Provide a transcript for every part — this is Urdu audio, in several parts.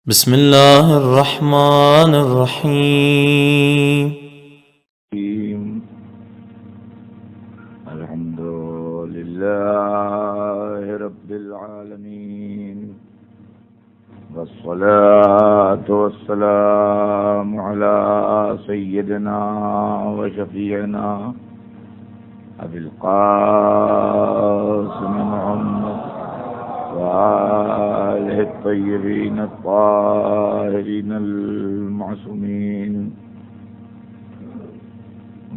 بسم اللہ الرحمن الرحیم الحمد للہ رب العالمین والصلاة والسلام علی سیدنا و شفیعنا ابی القاسم محمد وآلہ الطیبین الطاہرین المعصومین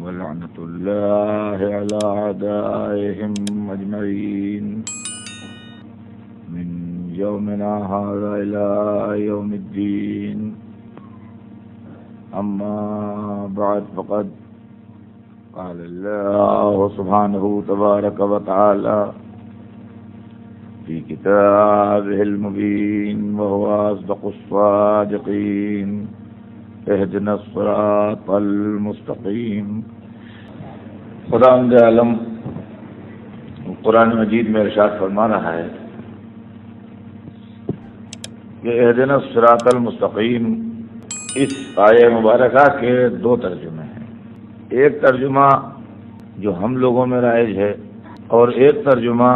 ولعنۃ اللہ علی اعدائهم اجمعین من یومنا ھذا الی یوم الدین اما بعد فقد قال اللہ سبحانہ تبارک و تعالی في كتابه المبين وهو أصدق الصادقين اهدنا الصراط المستقيم. خداوند عالم قرآن مجید میں ارشاد فرما رہا ہے کہ اهدنا الصراط المستقيم اس آیہ مبارکہ کے دو ترجمے ہیں. ایک ترجمہ جو ہم لوگوں میں رائج ہے اور ایک ترجمہ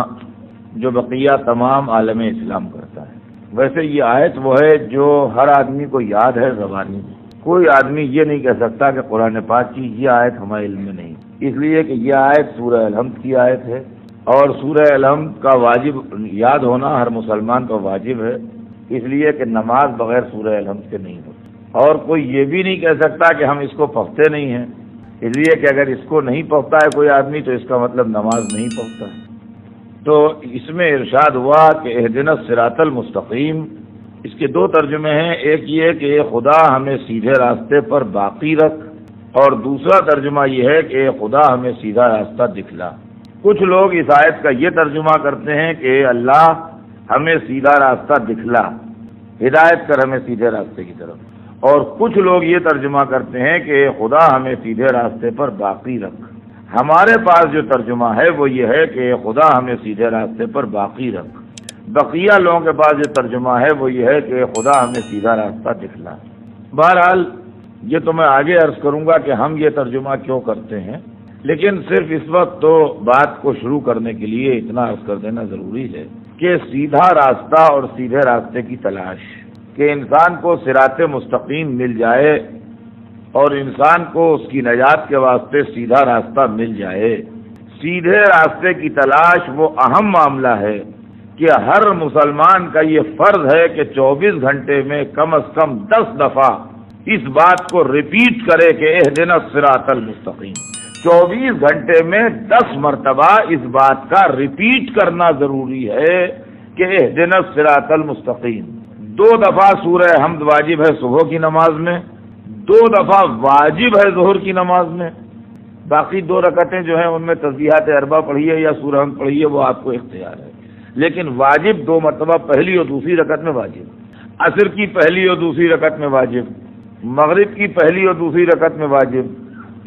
جو بقیہ تمام عالم اسلام کرتا ہے. ویسے یہ آیت وہ ہے جو ہر آدمی کو یاد ہے زبانی. کوئی آدمی یہ نہیں کہہ سکتا کہ قرآن پاک کی یہ آیت ہمارے علم میں نہیں، اس لیے کہ یہ آیت سورہ الحمد کی آیت ہے اور سورہ الحمد کا واجب یاد ہونا ہر مسلمان کا واجب ہے، اس لیے کہ نماز بغیر سورہ الحمد کے نہیں ہوتی. اور کوئی یہ بھی نہیں کہہ سکتا کہ ہم اس کو پڑھتے نہیں ہیں، اس لیے کہ اگر اس کو نہیں پڑھتا ہے کوئی آدمی تو اس کا مطلب نماز نہیں پڑھتا ہے. تو اس میں ارشاد ہوا کہ اہدنا الصراط المستقیم، اس کے دو ترجمے ہیں. ایک یہ کہ اے خدا ہمیں سیدھے راستے پر باقی رکھ، اور دوسرا ترجمہ یہ ہے کہ اے خدا ہمیں سیدھا راستہ دکھلا. کچھ لوگ اس آیت کا یہ ترجمہ کرتے ہیں کہ اے اللہ ہمیں سیدھا راستہ دکھلا، ہدایت کر ہمیں سیدھے راستے کی طرف. اور کچھ لوگ یہ ترجمہ کرتے ہیں کہ اے خدا ہمیں سیدھے راستے پر باقی رکھ. ہمارے پاس جو ترجمہ ہے وہ یہ ہے کہ خدا ہمیں سیدھے راستے پر باقی رکھ. بقیہ لوگوں کے پاس جو ترجمہ ہے وہ یہ ہے کہ خدا ہمیں سیدھا راستہ دکھلا. بہرحال یہ تو میں آگے عرض کروں گا کہ ہم یہ ترجمہ کیوں کرتے ہیں، لیکن صرف اس وقت تو بات کو شروع کرنے کے لیے اتنا عرض کر دینا ضروری ہے کہ سیدھا راستہ اور سیدھے راستے کی تلاش، کہ انسان کو صراط مستقیم مل جائے اور انسان کو اس کی نجات کے واسطے سیدھا راستہ مل جائے. سیدھے راستے کی تلاش وہ اہم معاملہ ہے کہ ہر مسلمان کا یہ فرض ہے کہ 24 گھنٹے میں کم از کم 10 دفعہ اس بات کو ریپیٹ کرے کہ اہدنا الصراط المستقیم. 24 گھنٹے میں 10 مرتبہ اس بات کا ریپیٹ کرنا ضروری ہے کہ اہدنا الصراط المستقیم. 2 دفعہ سورہ حمد واجب ہے صبح کی نماز میں، 2 دفعہ واجب ہے ظہر کی نماز میں. باقی 2 رکعتیں جو ہیں ان میں تسبیحات اربع پڑھیے یا سورہ حمد پڑھیے، وہ آپ کو اختیار ہے. لیکن واجب 2 مرتبہ پہلی اور دوسری رکعت میں واجب، عصر کی پہلی اور دوسری رکعت میں واجب، مغرب کی پہلی اور دوسری رکعت میں واجب،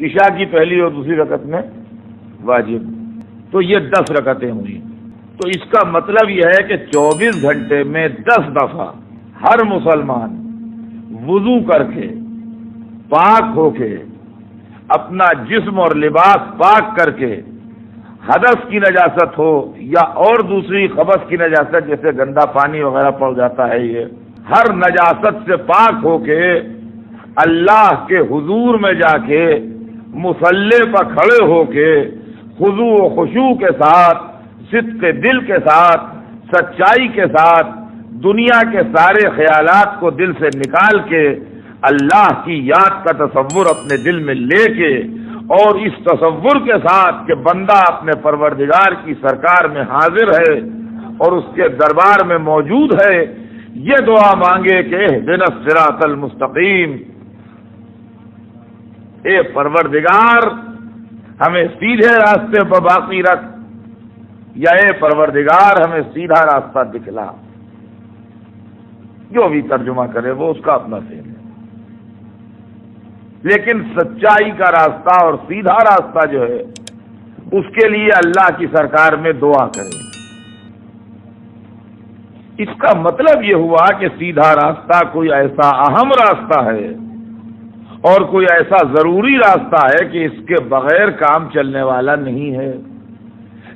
عشاء کی پہلی اور دوسری رکعت میں واجب. تو یہ 10 رکعتیں ہوئی. تو اس کا مطلب یہ ہے کہ 24 گھنٹے میں 10 دفعہ ہر مسلمان وضو کر کے پاک ہو کے اپنا جسم اور لباس پاک کر کے، حدث کی نجاست ہو یا اور دوسری خبث کی نجاست جیسے گندا پانی وغیرہ پڑ جاتا ہے، یہ ہر نجاست سے پاک ہو کے اللہ کے حضور میں جا کے مصلی پر کھڑے ہو کے خضوع و خشوع کے ساتھ، صدق دل کے ساتھ، سچائی کے ساتھ، دنیا کے سارے خیالات کو دل سے نکال کے اللہ کی یاد کا تصور اپنے دل میں لے کے، اور اس تصور کے ساتھ کہ بندہ اپنے پروردگار کی سرکار میں حاضر ہے اور اس کے دربار میں موجود ہے، یہ دعا مانگے کہ اہدنا الصراط المستقیم، اے پروردگار ہمیں سیدھے راستے پر باقی رکھ، یا اے پروردگار ہمیں سیدھا راستہ دکھلا. جو بھی ترجمہ کرے وہ اس کا اپنا فعل ہے، لیکن سچائی کا راستہ اور سیدھا راستہ جو ہے اس کے لیے اللہ کی سرکار میں دعا کریں. اس کا مطلب یہ ہوا کہ سیدھا راستہ کوئی ایسا اہم راستہ ہے اور کوئی ایسا ضروری راستہ ہے کہ اس کے بغیر کام چلنے والا نہیں ہے،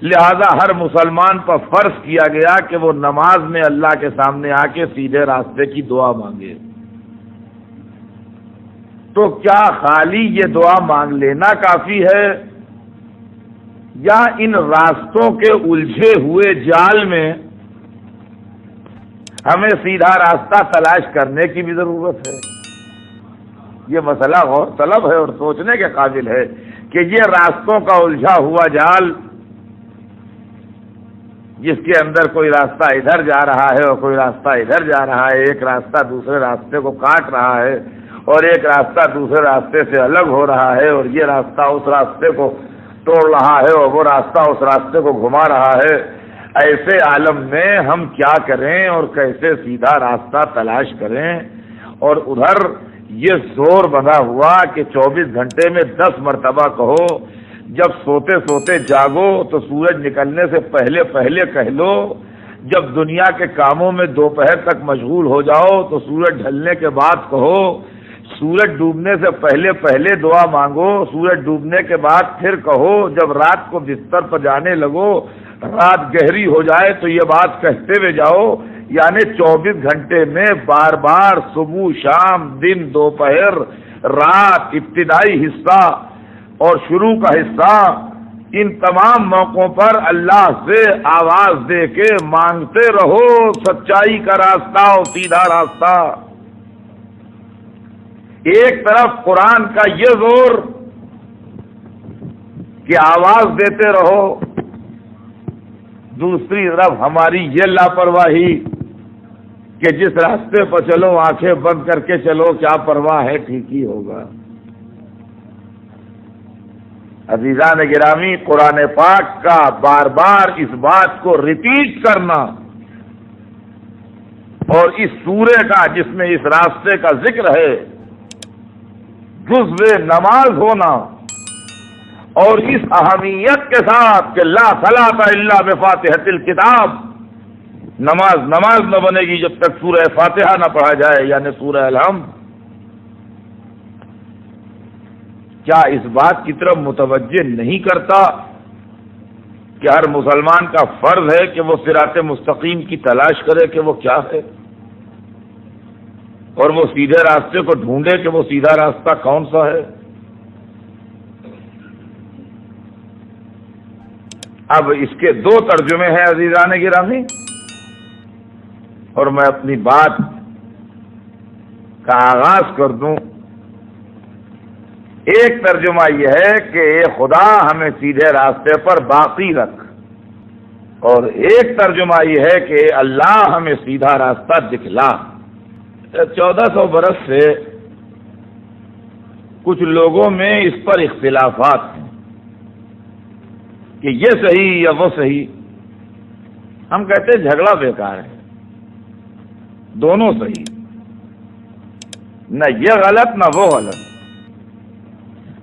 لہذا ہر مسلمان پر فرض کیا گیا کہ وہ نماز میں اللہ کے سامنے آ کے سیدھے راستے کی دعا مانگے۔ تو کیا خالی یہ دعا مانگ لینا کافی ہے، یا ان راستوں کے الجھے ہوئے جال میں ہمیں سیدھا راستہ تلاش کرنے کی بھی ضرورت ہے؟ یہ مسئلہ غور طلب ہے اور سوچنے کے قابل ہے کہ یہ راستوں کا الجھا ہوا جال، جس کے اندر کوئی راستہ ادھر جا رہا ہے اور کوئی راستہ ادھر جا رہا ہے، ایک راستہ دوسرے راستے کو کاٹ رہا ہے اور ایک راستہ دوسرے راستے سے الگ ہو رہا ہے، اور یہ راستہ اس راستے کو توڑ رہا ہے اور وہ راستہ اس راستے کو گھما رہا ہے۔ ایسے عالم میں ہم کیا کریں اور کیسے سیدھا راستہ تلاش کریں؟ اور ادھر یہ زور بنا ہوا کہ 24 گھنٹے میں 10 مرتبہ کہو، جب سوتے سوتے جاگو تو سورج نکلنے سے پہلے پہلے کہہ لو، جب دنیا کے کاموں میں دوپہر تک مشغول ہو جاؤ تو سورج ڈھلنے کے بعد کہو، سورج ڈوبنے سے پہلے پہلے دعا مانگو، سورج ڈوبنے کے بعد پھر کہو، جب رات کو بستر پر جانے لگو، رات گہری ہو جائے تو یہ بات کہتے ہوئے جاؤ۔ یعنی 24 گھنٹے میں بار بار صبح شام دن دوپہر رات ابتدائی حصہ اور شروع کا حصہ، ان تمام موقعوں پر اللہ سے آواز دے کے مانگتے رہو سچائی کا راستہ اور سیدھا راستہ۔ ایک طرف قرآن کا یہ زور کہ آواز دیتے رہو، دوسری طرف ہماری یہ لاپرواہی کہ جس راستے پر چلو آنکھیں بند کر کے چلو، کیا پرواہ ہے، ٹھیک ہی ہوگا۔ عزیزان گرامی، قرآن پاک کا بار بار اس بات کو ریپیٹ کرنا اور اس سورے کا جس میں اس راستے کا ذکر ہے جزو نماز ہونا، اور اس اہمیت کے ساتھ کہ لا صلاۃ الا بفاتحۃ الکتاب، نماز نہ بنے گی جب تک سورہ فاتحہ نہ پڑھا جائے، یعنی سورہ الحمد۔ کیا اس بات کی طرف متوجہ نہیں کرتا کہ ہر مسلمان کا فرض ہے کہ وہ صراط مستقیم کی تلاش کرے کہ وہ کیا ہے، اور وہ سیدھے راستے کو ڈھونڈے کہ وہ سیدھا راستہ کون سا ہے؟ اب اس کے 2 ترجمے ہیں عزیزان گرامی، اور میں اپنی بات کا آغاز کر دوں۔ ایک ترجمہ یہ ہے کہ اے خدا ہمیں سیدھے راستے پر باقی رکھ، اور ایک ترجمہ یہ ہے کہ اے اللہ ہمیں سیدھا راستہ دکھلا۔ 1400 برس سے کچھ لوگوں میں اس پر اختلافات ہیں کہ یہ صحیح یا وہ صحیح۔ ہم کہتے ہیں جھگڑا بیکار ہے، دونوں صحیح، نہ یہ غلط نہ وہ غلط۔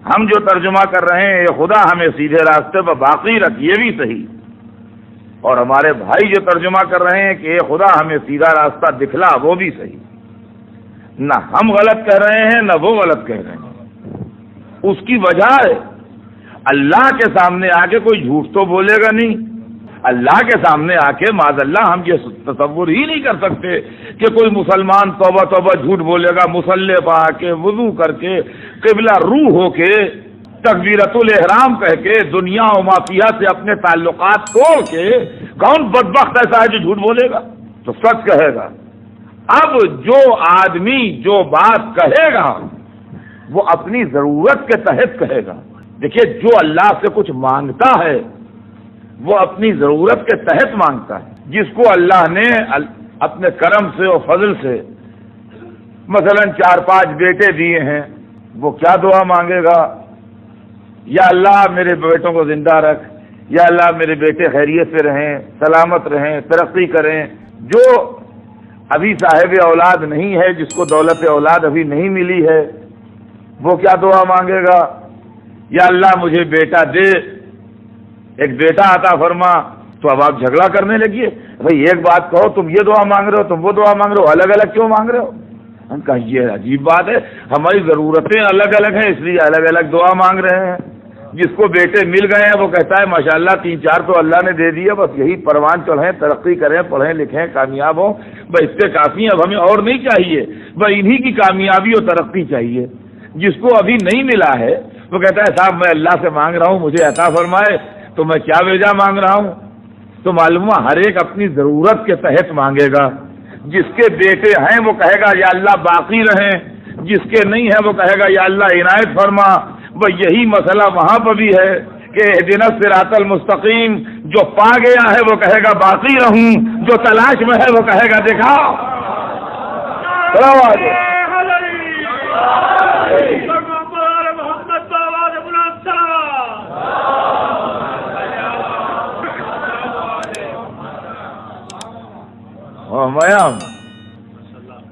ہم جو ترجمہ کر رہے ہیں یہ خدا ہمیں سیدھے راستے پر باقی رکھ، یہ بھی صحیح، اور ہمارے بھائی جو ترجمہ کر رہے ہیں کہ اے خدا ہمیں سیدھا راستہ دکھلا، وہ بھی صحیح۔ نہ ہم غلط کہہ رہے ہیں نہ وہ غلط کہہ رہے ہیں۔ اس کی وجہ ہے اللہ کے سامنے آ کے کوئی جھوٹ تو بولے گا نہیں۔ اللہ کے سامنے آ کے معاذ اللہ ہم یہ تصور ہی نہیں کر سکتے کہ کوئی مسلمان توبہ توبہ جھوٹ بولے گا، مصلی پہ آ کے وضو کر کے قبلہ رو ہو کے تکبیرۃ الاحرام کہہ کے دنیا و ما فیہا سے اپنے تعلقات توڑ کے کون بدبخت ایسا ہے جو جھوٹ بولے گا؟ تو سچ کہے گا۔ اب جو آدمی جو بات کہے گا وہ اپنی ضرورت کے تحت کہے گا۔ دیکھیے، جو اللہ سے کچھ مانگتا ہے وہ اپنی ضرورت کے تحت مانگتا ہے۔ جس کو اللہ نے اپنے کرم سے اور فضل سے مثلا 4-5 بیٹے دیے ہیں، وہ کیا دعا مانگے گا؟ یا اللہ میرے بیٹوں کو زندہ رکھ، یا اللہ میرے بیٹے خیریت سے رہیں، سلامت رہیں، ترقی کریں۔ جو ابھی صاحب اولاد نہیں ہے، جس کو دولت اولاد ابھی نہیں ملی ہے، وہ کیا دعا مانگے گا؟ یا اللہ مجھے بیٹا دے، ایک بیٹا عطا فرما۔ تو اب آپ جھگڑا کرنے لگیے بھائی ایک بات کہو، تم یہ دعا مانگ رہے ہو، تم وہ دعا مانگ رہے ہو، الگ الگ کیوں مانگ رہے ہو؟ ہم کہا یہ عجیب بات ہے، ہماری ضرورتیں الگ الگ ہیں اس لیے الگ الگ دعا مانگ رہے ہیں۔ جس کو بیٹے مل گئے ہیں وہ کہتا ہے ماشاءاللہ 3-4 تو اللہ نے دے دیے، بس یہی پروان چڑھیں، ترقی کریں، پڑھیں لکھیں، کامیاب ہوں، بس اس سے کافی ہے، اب ہمیں اور نہیں چاہیے، بس انہی کی کامیابی اور ترقی چاہیے۔ جس کو ابھی نہیں ملا ہے وہ کہتا ہے صاحب میں اللہ سے مانگ رہا ہوں مجھے عطا فرمائے، تو میں کیا وجہ مانگ رہا ہوں؟ تو معلوم ہوا ہر ایک اپنی ضرورت کے تحت مانگے گا۔ جس کے بیٹے ہیں وہ کہے گا یا اللہ باقی رہیں، جس کے نہیں ہے وہ کہے گا یا اللہ عنایت فرما۔ وہ یہی مسئلہ وہاں پر بھی ہے کہ اہدنا الصراط المستقیم، جو پا گیا ہے وہ کہے گا باقی رہوں، جو تلاش میں ہے وہ کہے گا دیکھا۔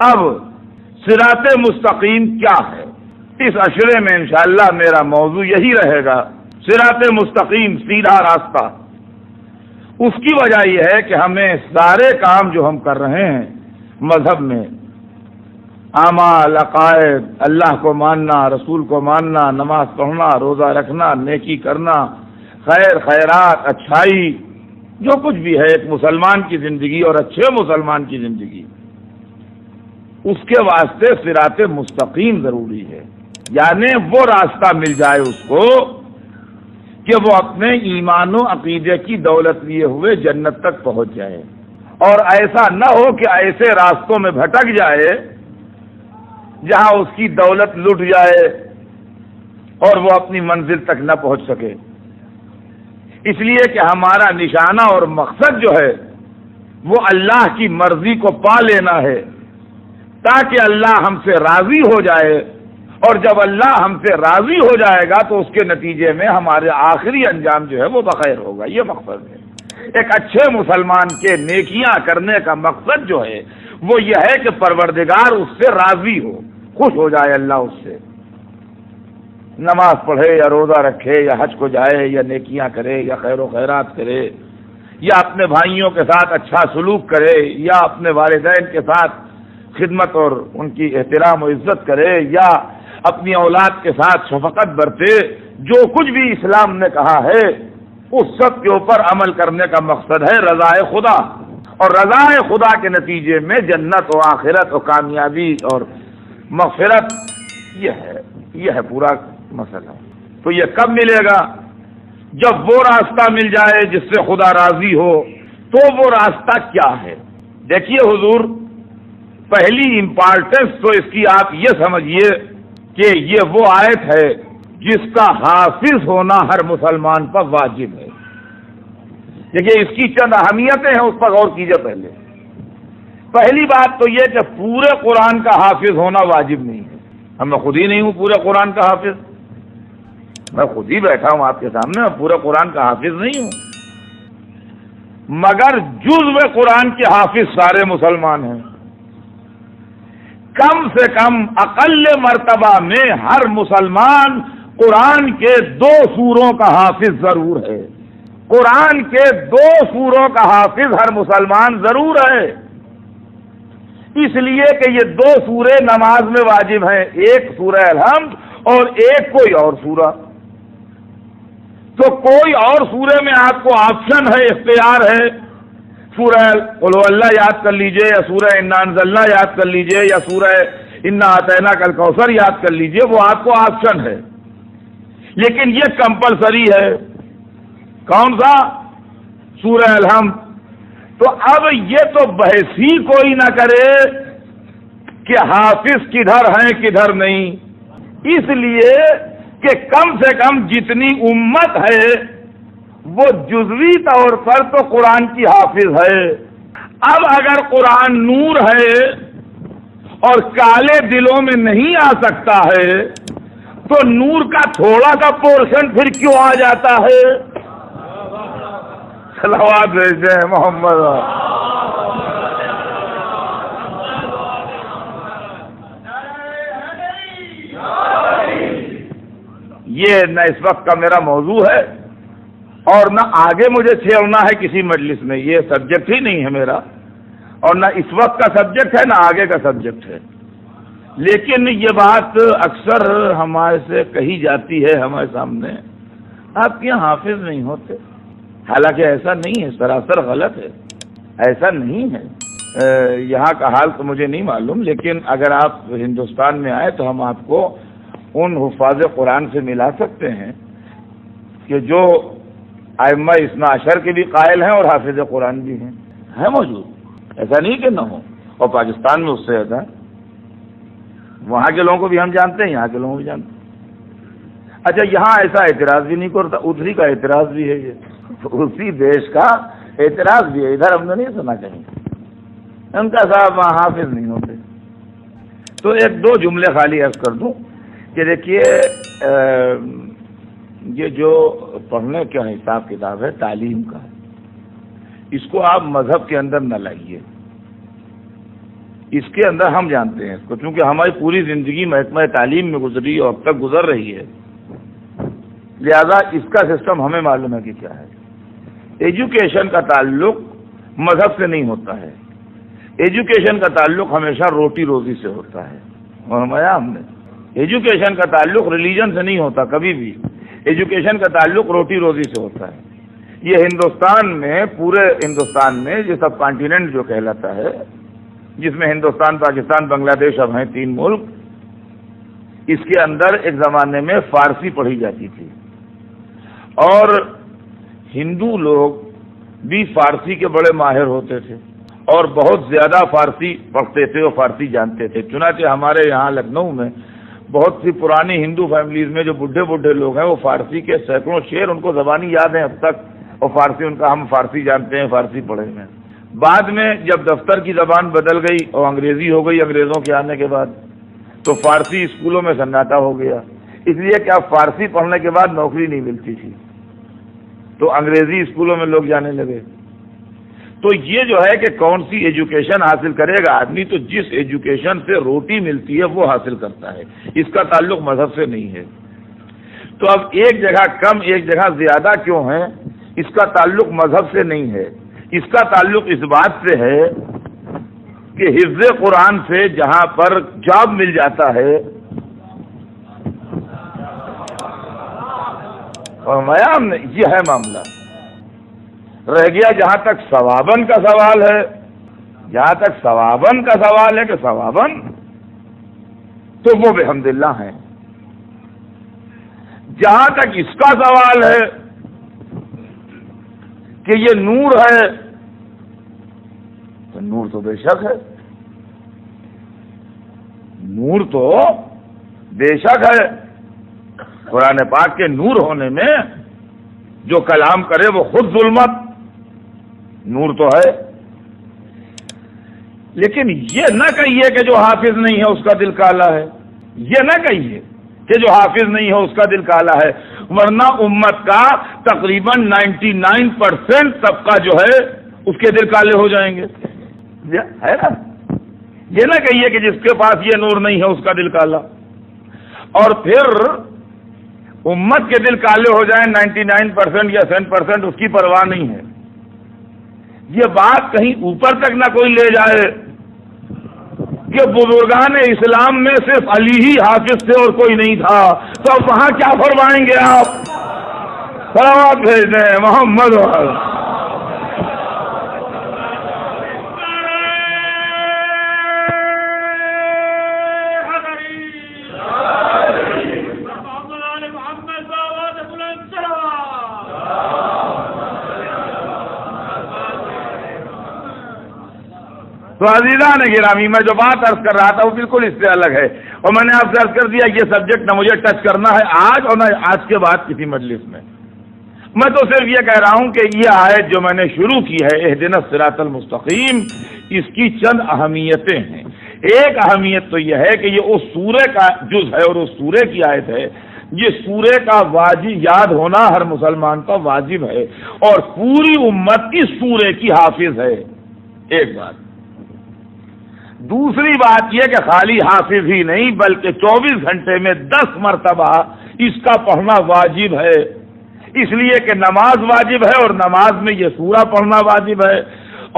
اب صراط مستقیم کیا ہے؟ اس عشرے میں انشاءاللہ میرا موضوع یہی رہے گا، صراط مستقیم، سیدھا راستہ۔ اس کی وجہ یہ ہے کہ ہمیں سارے کام جو ہم کر رہے ہیں مذہب میں، اعمال، عقائد، اللہ کو ماننا، رسول کو ماننا، نماز پڑھنا، روزہ رکھنا، نیکی کرنا، خیر خیرات، اچھائی، جو کچھ بھی ہے ایک مسلمان کی زندگی اور اچھے مسلمان کی زندگی، اس کے واسطے صراط مستقیم ضروری ہے۔ یعنی وہ راستہ مل جائے اس کو کہ وہ اپنے ایمان و عقیدے کی دولت لیے ہوئے جنت تک پہنچ جائے، اور ایسا نہ ہو کہ ایسے راستوں میں بھٹک جائے جہاں اس کی دولت لٹ جائے اور وہ اپنی منزل تک نہ پہنچ سکے۔ اس لیے کہ ہمارا نشانہ اور مقصد جو ہے وہ اللہ کی مرضی کو پا لینا ہے، تاکہ اللہ ہم سے راضی ہو جائے، اور جب اللہ ہم سے راضی ہو جائے گا تو اس کے نتیجے میں ہمارے آخری انجام جو ہے وہ بخیر ہوگا۔ یہ مقصد ہے ایک اچھے مسلمان کے نیکیاں کرنے کا مقصد جو ہے وہ یہ ہے کہ پروردگار اس سے راضی ہو، خوش ہو جائے اللہ اس سے، نماز پڑھے یا روزہ رکھے یا حج کو جائے یا نیکیاں کرے یا خیر و خیرات کرے یا اپنے بھائیوں کے ساتھ اچھا سلوک کرے یا اپنے والدین کے ساتھ خدمت اور ان کی احترام و عزت کرے یا اپنی اولاد کے ساتھ شفقت برتے۔ جو کچھ بھی اسلام نے کہا ہے اس سب کے اوپر عمل کرنے کا مقصد ہے رضائے خدا، اور رضائے خدا کے نتیجے میں جنت و آخرت و کامیابی اور مغفرت، یہ ہے پورا مسئلہ۔ تو یہ کب ملے گا؟ جب وہ راستہ مل جائے جس سے خدا راضی ہو۔ تو وہ راستہ کیا ہے؟ دیکھیے حضور، پہلی امپارٹنس تو اس کی آپ یہ سمجھیے کہ یہ وہ آیت ہے جس کا حافظ ہونا ہر مسلمان پر واجب ہے۔ دیکھیے اس کی چند اہمیتیں ہیں، اس پر غور کیجیے۔ پہلی بات تو یہ کہ پورے قرآن کا حافظ ہونا واجب نہیں ہے۔ میں خود ہی نہیں ہوں پورے قرآن کا حافظ، میں خود ہی بیٹھا ہوں آپ کے سامنے، میں پورے قرآن کا حافظ نہیں ہوں، مگر جزو قرآن کے حافظ سارے مسلمان ہیں۔ کم سے کم اقل مرتبہ میں ہر مسلمان قرآن کے 2 سوروں کا حافظ ضرور ہے۔ قرآن کے 2 سوروں کا حافظ ہر مسلمان ضرور ہے، اس لیے کہ یہ 2 سورے نماز میں واجب ہیں، ایک سورہ الحمد اور ایک کوئی اور سورہ۔ تو کوئی اور سورے میں آپ کو آپشن ہے، اختیار ہے، سورہ قل هو اللہ یاد کر لیجئے یا سورہ انا انزلنا یاد کر لیجئے یا سورہ انا اعطیناک الکوثر یاد کر لیجئے، وہ آپ کو آپشن ہے، لیکن یہ کمپلسری ہے۔ کون سا؟ سورہ الحمد۔ تو اب یہ تو بحث ہی کوئی نہ کرے کہ حافظ کدھر ہیں کدھر نہیں، اس لیے کہ کم سے کم جتنی امت ہے وہ جزوی طور پر تو قرآن کی حافظ ہے۔ اب اگر قرآن نور ہے اور کالے دلوں میں نہیں آ سکتا ہے تو نور کا تھوڑا سا پورشن پھر کیوں آ جاتا ہے؟ صلوات بھیجیں محمد۔ یہ نہ اس وقت کا میرا موضوع ہے، اور نہ آگے مجھے چھیڑنا ہے کسی مجلس میں، یہ سبجیکٹ ہی نہیں ہے میرا، اور نہ اس وقت کا سبجیکٹ ہے نہ آگے کا سبجیکٹ ہے۔ لیکن یہ بات اکثر ہمارے سے کہی جاتی ہے ہمارے سامنے، آپ کے یہاں حافظ نہیں ہوتے، حالانکہ ایسا نہیں ہے، سراسر غلط ہے، ایسا نہیں ہے۔ یہاں کا حال تو مجھے نہیں معلوم، لیکن اگر آپ ہندوستان میں آئے تو ہم آپ کو ان حفاظ قرآن سے ملا سکتے ہیں کہ جو ائمہ اثنا عشر کے بھی قائل ہیں اور حافظ قرآن بھی ہیں، ہے موجود، ایسا نہیں کہ نہ ہو، اور پاکستان میں اس سے زیادہ ہے۔ وہاں کے لوگوں کو بھی ہم جانتے ہیں، یہاں کے لوگوں کو بھی جانتے ہیں۔ اچھا، یہاں ایسا اعتراض بھی نہیں کرتا، ادھری کا اعتراض بھی ہے، یہ اسی دیش کا اعتراض بھی ہے، ادھر ہم نے نہیں سنا کہیں ان کا صاحب وہاں حافظ نہیں ہوتے۔ تو ایک دو جملے خالی عرض کر دوں کہ دیکھیے، یہ جو پڑھنے کا حساب کتاب ہے تعلیم کا، اس کو آپ مذہب کے اندر نہ لائیے، اس کے اندر ہم جانتے ہیں اس کو، کیونکہ ہماری پوری زندگی محکمہ تعلیم میں گزری اور اب تک گزر رہی ہے، لہذا اس کا سسٹم ہمیں معلوم ہے کہ کیا ہے۔ ایجوکیشن کا تعلق مذہب سے نہیں ہوتا ہے، ایجوکیشن کا تعلق ہمیشہ روٹی روزی سے ہوتا ہے، اور ہم نے ایجوکیشن کا تعلق ریلیجن سے نہیں ہوتا کبھی بھی، ایجوکیشن کا تعلق روٹی روزی سے ہوتا ہے۔ یہ ہندوستان میں، پورے ہندوستان میں، یہ سب کانٹیننٹ جو کہلاتا ہے، جس میں ہندوستان، پاکستان، بنگلہ دیش اب ہیں 3 ملک، اس کے اندر ایک زمانے میں فارسی پڑھی جاتی تھی، اور ہندو لوگ بھی فارسی کے بڑے ماہر ہوتے تھے اور بہت زیادہ فارسی پڑھتے تھے اور فارسی جانتے تھے۔ چنانچہ ہمارے یہاں لکھنؤ میں بہت سی پرانی ہندو فیملیز میں جو بڈھے بڈھے لوگ ہیں، وہ فارسی کے سینکڑوں شعر ان کو زبانی یاد ہیں اب تک، اور فارسی ان کا، ہم فارسی جانتے ہیں، فارسی پڑھے ہیں۔ بعد میں جب دفتر کی زبان بدل گئی اور انگریزی ہو گئی انگریزوں کے آنے کے بعد، تو فارسی اسکولوں میں سناٹا ہو گیا، اس لیے کہ اب فارسی پڑھنے کے بعد نوکری نہیں ملتی تھی، تو انگریزی اسکولوں میں لوگ جانے لگے۔ تو یہ جو ہے کہ کون سی ایجوکیشن حاصل کرے گا آدمی، تو جس ایجوکیشن سے روٹی ملتی ہے وہ حاصل کرتا ہے، اس کا تعلق مذہب سے نہیں ہے۔ تو اب ایک جگہ کم ایک جگہ زیادہ کیوں ہے، اس کا تعلق مذہب سے نہیں ہے، اس کا تعلق اس بات سے ہے کہ حفظ قرآن سے جہاں پر جاب مل جاتا ہے، اور یہ ہے معاملہ، رہ گیا جہاں تک ثوابن کا سوال ہے، جہاں تک ثوابن کا سوال ہے کہ ثوابن تو وہ بحمداللہ ہیں۔ جہاں تک اس کا سوال ہے کہ یہ نور ہے، تو نور تو بے شک ہے، نور تو بے شک ہے، قرآن پاک کے نور ہونے میں جو کلام کرے وہ خود ظلمت، نور تو ہے۔ لیکن یہ نہ کہیے کہ جو حافظ نہیں ہے اس کا دل کالا ہے، یہ نہ کہیے کہ جو حافظ نہیں ہے اس کا دل کالا ہے، ورنہ امت کا تقریباً 99% طبقہ جو ہے اس کے دل کالے ہو جائیں گے، ہے نا؟ یہ نہ کہیے کہ جس کے پاس یہ نور نہیں ہے اس کا دل کالا، اور پھر امت کے دل کالے ہو جائیں 99% یا 100%، اس کی پرواہ نہیں ہے۔ یہ بات کہیں اوپر تک نہ کوئی لے جائے کہ بزرگان اسلام میں صرف علی ہی حافظ تھے اور کوئی نہیں تھا، تو اب وہاں کیا فرمائیں گے آپ؟ صلوات بھیج دیں محمد والا۔ تو عزیزان گرامی، میں جو بات عرض کر رہا تھا وہ بالکل اس سے الگ ہے، اور میں نے آپ سے عرض کر دیا یہ سبجیکٹ نہ مجھے ٹچ کرنا ہے آج اور نہ آج کے بعد کسی مجلس میں۔ میں تو صرف یہ کہہ رہا ہوں کہ یہ آیت جو میں نے شروع کی ہے اہدنا الصراط المستقیم، اس کی چند اہمیتیں ہیں۔ ایک اہمیت تو یہ ہے کہ یہ اس سورے کا جز ہے اور اس سورے کی آیت ہے، یہ سورے کا واجب یاد ہونا ہر مسلمان کا واجب ہے، اور پوری امت کی سورے کی حافظ ہے، ایک بات۔ دوسری بات یہ کہ خالی حافظ ہی نہیں بلکہ 24 گھنٹے میں 10 مرتبہ اس کا پڑھنا واجب ہے، اس لیے کہ نماز واجب ہے اور نماز میں یہ سورہ پڑھنا واجب ہے،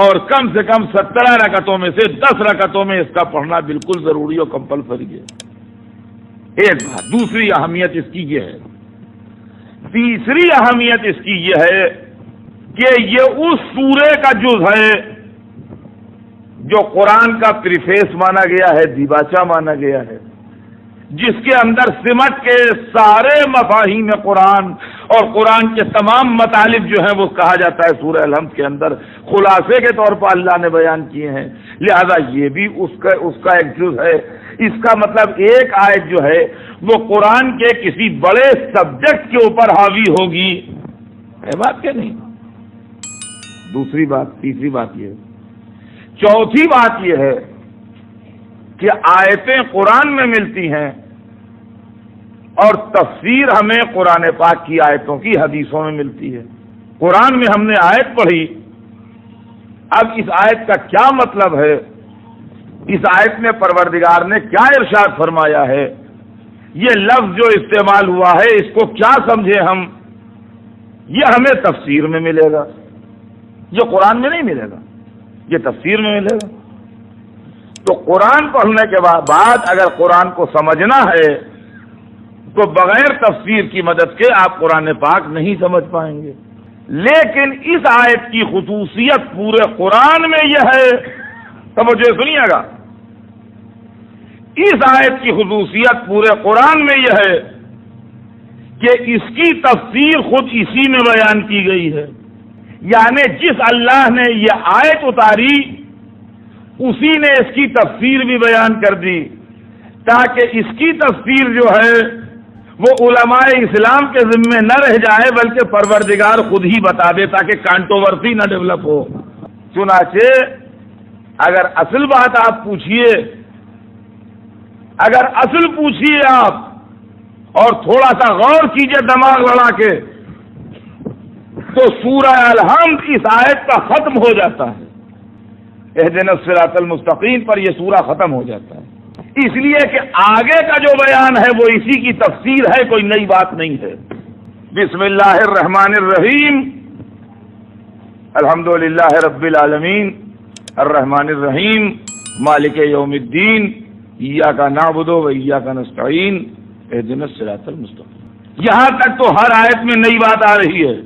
اور کم سے کم 17 رکعتوں میں سے 10 رکعتوں میں اس کا پڑھنا بالکل ضروری اور کمپلسری ہے۔ ایک بات۔ دوسری اہمیت اس کی یہ ہے، تیسری اہمیت اس کی یہ ہے کہ یہ اس سورے کا جز ہے جو قرآن کا پریفیس مانا گیا ہے، دیباچہ مانا گیا ہے، جس کے اندر سمٹ کے سارے مفاہیم قرآن اور قرآن کے تمام مطالب جو ہیں وہ کہا جاتا ہے سورہ الحمد کے اندر، خلاصے کے طور پر اللہ نے بیان کیے ہیں۔ لہذا یہ بھی اس کا ایک جز ہے۔ اس کا مطلب ایک آیت جو ہے وہ قرآن کے کسی بڑے سبجیکٹ کے اوپر حاوی ہوگی، ہے بات کہ نہیں؟ دوسری بات۔ تیسری بات یہ ہے۔ چوتھی بات یہ ہے کہ آیتیں قرآن میں ملتی ہیں اور تفسیر ہمیں قرآن پاک کی آیتوں کی حدیثوں میں ملتی ہے۔ قرآن میں ہم نے آیت پڑھی، اب اس آیت کا کیا مطلب ہے، اس آیت میں پروردگار نے کیا ارشاد فرمایا ہے، یہ لفظ جو استعمال ہوا ہے اس کو کیا سمجھے ہم، یہ ہمیں تفسیر میں ملے گا، یہ قرآن میں نہیں ملے گا، یہ تفسیر میں ملے گا۔ تو قرآن پڑھنے کے بعد اگر قرآن کو سمجھنا ہے تو بغیر تفسیر کی مدد کے آپ قرآن پاک نہیں سمجھ پائیں گے۔ لیکن اس آیت کی خصوصیت پورے قرآن میں یہ ہے، توجہ سنیے گا، اس آیت کی خصوصیت پورے قرآن میں یہ ہے کہ اس کی تفسیر خود اسی میں بیان کی گئی ہے، یعنی جس اللہ نے یہ آیت اتاری اسی نے اس کی تفسیر بھی بیان کر دی، تاکہ اس کی تفسیر جو ہے وہ علماء اسلام کے ذمے نہ رہ جائے بلکہ پروردگار خود ہی بتا دے تاکہ کانٹروورسی نہ ڈیولپ ہو۔ چنانچہ اگر اصل بات آپ پوچھیے، اگر اصل پوچھیے آپ اور تھوڑا سا غور کیجئے دماغ لڑا کے، تو سورہ الحمد اس آیت کا ختم ہو جاتا ہے، اہدنا الصراط المستقیم پر یہ سورہ ختم ہو جاتا ہے، اس لیے کہ آگے کا جو بیان ہے وہ اسی کی تفسیر ہے، کوئی نئی بات نہیں ہے۔ بسم اللہ الرحمن الرحیم، الحمدللہ رب العالمین الرحمن الرحیم مالک یوم الدین ایاک نعبد و ایاک نستعین اہدنا الصراط المستقیم۔ یہاں تک تو ہر آیت میں نئی بات آ رہی ہے،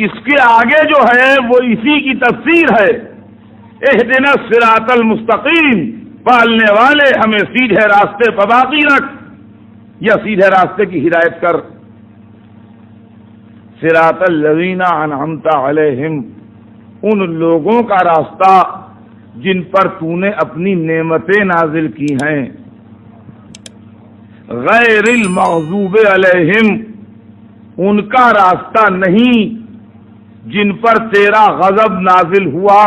اس کے آگے جو ہے وہ اسی کی تفسیر ہے، اہدنا الصراط المستقیم، پالنے والے ہمیں سیدھے راستے پر باقی رکھ یا سیدھے راستے کی ہدایت کر۔ صراط الذین انعمت علیہم، ان لوگوں کا راستہ جن پر تو نے اپنی نعمتیں نازل کی ہیں، غیر المغضوب علیہم، ان کا راستہ نہیں جن پر تیرا غضب نازل ہوا،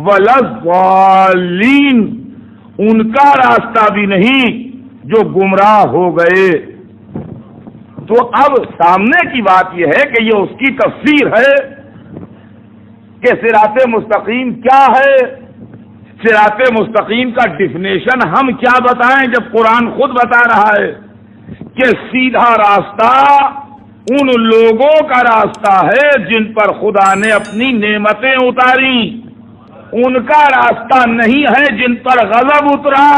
وَلَضَّالِّينَ، ان کا راستہ بھی نہیں جو گمراہ ہو گئے۔ تو اب سامنے کی بات یہ ہے کہ یہ اس کی تفسیر ہے کہ صراط مستقیم کیا ہے۔ صراط مستقیم کا ڈیفینیشن ہم کیا بتائیں جب قرآن خود بتا رہا ہے کہ سیدھا راستہ ان لوگوں کا راستہ ہے جن پر خدا نے اپنی نعمتیں اتاری، ان کا راستہ نہیں ہے جن پر غضب اترا،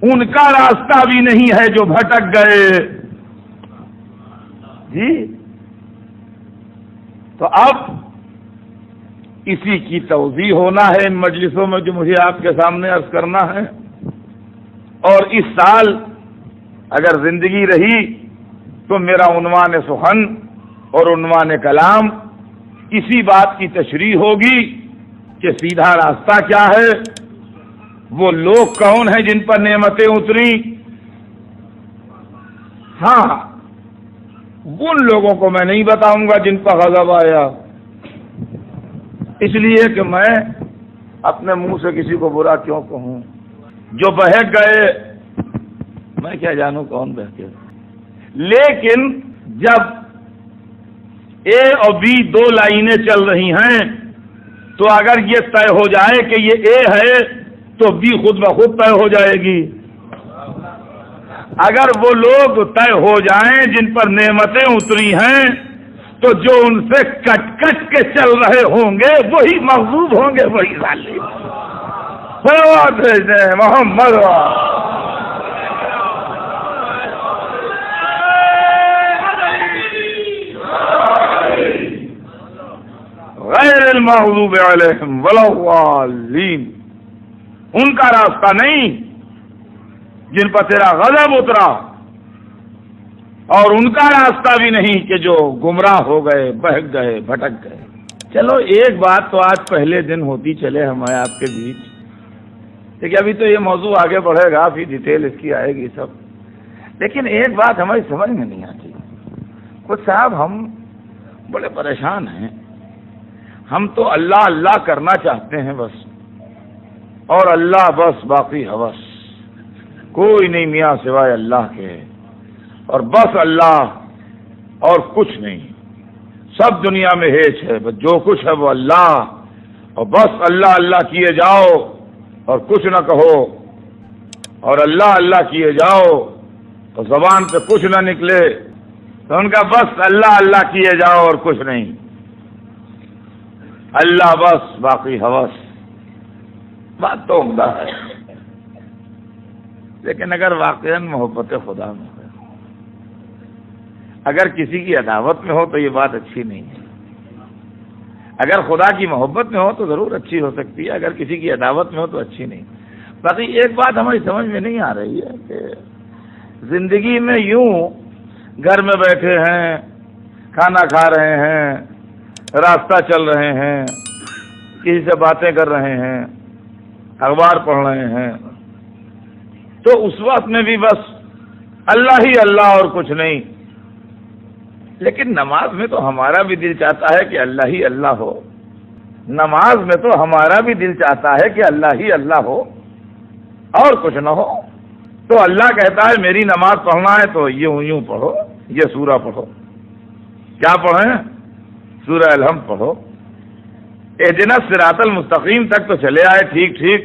ان کا راستہ بھی نہیں ہے جو بھٹک گئے۔ جی تو اب اسی کی توضیح ہونا ہے ان مجلسوں میں جو مجھے آپ کے سامنے عرض کرنا ہے، اور اس سال اگر زندگی رہی تو میرا عنوان سخن اور عنوان کلام اسی بات کی تشریح ہوگی کہ سیدھا راستہ کیا ہے، وہ لوگ کون ہیں جن پر نعمتیں اتری۔ ہاں، ان لوگوں کو میں نہیں بتاؤں گا جن پر غضب آیا، اس لیے کہ میں اپنے منہ سے کسی کو برا کیوں کہوں۔ جو بہک گئے میں کیا جانوں کون بہکے، لیکن جب اے اور بی دو لائنیں چل رہی ہیں تو اگر یہ طے ہو جائے کہ یہ اے ہے تو بی خود بخود طے ہو جائے گی، اگر وہ لوگ طے ہو جائیں جن پر نعمتیں اتری ہیں تو جو ان سے کٹ کٹ کے چل رہے ہوں گے وہی مغضوب ہوں گے، وہی ظالم۔ صلوات بھیجیں محمد۔ غیر المغضوب علیہم ولا الضالین، ان کا راستہ نہیں جن پر تیرا غضب اترا، اور ان کا راستہ بھی نہیں کہ جو گمراہ ہو گئے، بہک گئے، بھٹک گئے۔ چلو ایک بات تو آج پہلے دن ہوتی چلے ہمیں آپ کے بیچ، لیکن ابھی تو یہ موضوع آگے بڑھے گا، پھر ڈیٹیل اس کی آئے گی سب، لیکن ایک بات ہماری سمجھ میں نہیں آتی۔ کچھ صاحب ہم بڑے پریشان ہیں، ہم تو اللہ اللہ کرنا چاہتے ہیں بس، اور اللہ بس، باقی ہوس کوئی نہیں میاں سوائے اللہ کے، اور بس اللہ اور کچھ نہیں، سب دنیا میں ہیچ ہے، بس جو کچھ ہے وہ اللہ، اور بس اللہ اللہ کیے جاؤ اور کچھ نہ کہو، اور اللہ اللہ کیے جاؤ تو زبان پہ کچھ نہ نکلے، تو ان کا بس اللہ اللہ کیے جاؤ اور کچھ نہیں، اللہ بس باقی ہوس۔ بات تو عمدہ ہے، لیکن اگر واقعاً محبت خدا میں ہو، اگر کسی کی عداوت میں ہو تو یہ بات اچھی نہیں ہے۔ اگر خدا کی محبت میں ہو تو ضرور اچھی ہو سکتی ہے، اگر کسی کی عداوت میں ہو تو اچھی نہیں۔ باقی ایک بات ہماری سمجھ میں نہیں آ رہی ہے کہ زندگی میں یوں گھر میں بیٹھے ہیں، کھانا کھا رہے ہیں، راستہ چل رہے ہیں، کسی سے باتیں کر رہے ہیں، اخبار پڑھ رہے ہیں، تو اس وقت میں بھی بس اللہ ہی اللہ اور کچھ نہیں۔ لیکن نماز میں تو ہمارا بھی دل چاہتا ہے کہ اللہ ہی اللہ ہو، نماز میں تو ہمارا بھی دل چاہتا ہے کہ اللہ ہی اللہ ہو اور کچھ نہ ہو۔ تو اللہ کہتا ہے میری نماز پڑھنا ہے تو یوں پڑھو، یہ سورہ پڑھو۔ کیا پڑھیں؟ سورہ الحمد پڑھو۔ اہدنا الصراط المستقیم تک تو چلے آئے، ٹھیک ٹھیک،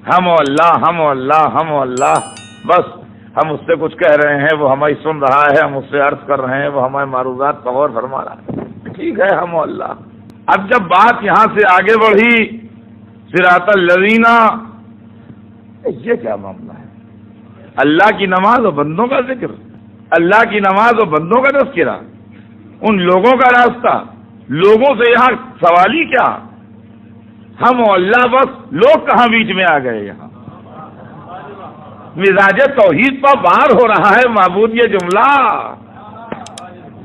ہم و اللہ، ہم و اللہ، ہم و اللہ، بس ہم اس سے کچھ کہہ رہے ہیں، وہ ہمیں سن رہا ہے، ہم اس سے عرض کر رہے ہیں، وہ ہمارے معروضات پر غور فرما رہا ہے، ٹھیک ہے، ہم و اللہ۔ اب جب بات یہاں سے آگے بڑھی صراط الذین، یہ کیا معاملہ ہے؟ اللہ کی نماز اور بندوں کا ذکر، اللہ کی نماز اور بندوں کا تذکرہ، ان لوگوں کا راستہ، لوگوں سے یہاں سوال ہی کیا؟ ہم و اللہ، بس لوگ کہاں بیچ میں آ گئے؟ یہاں مزاج توحید پر بار ہو رہا ہے معبود یہ جملہ،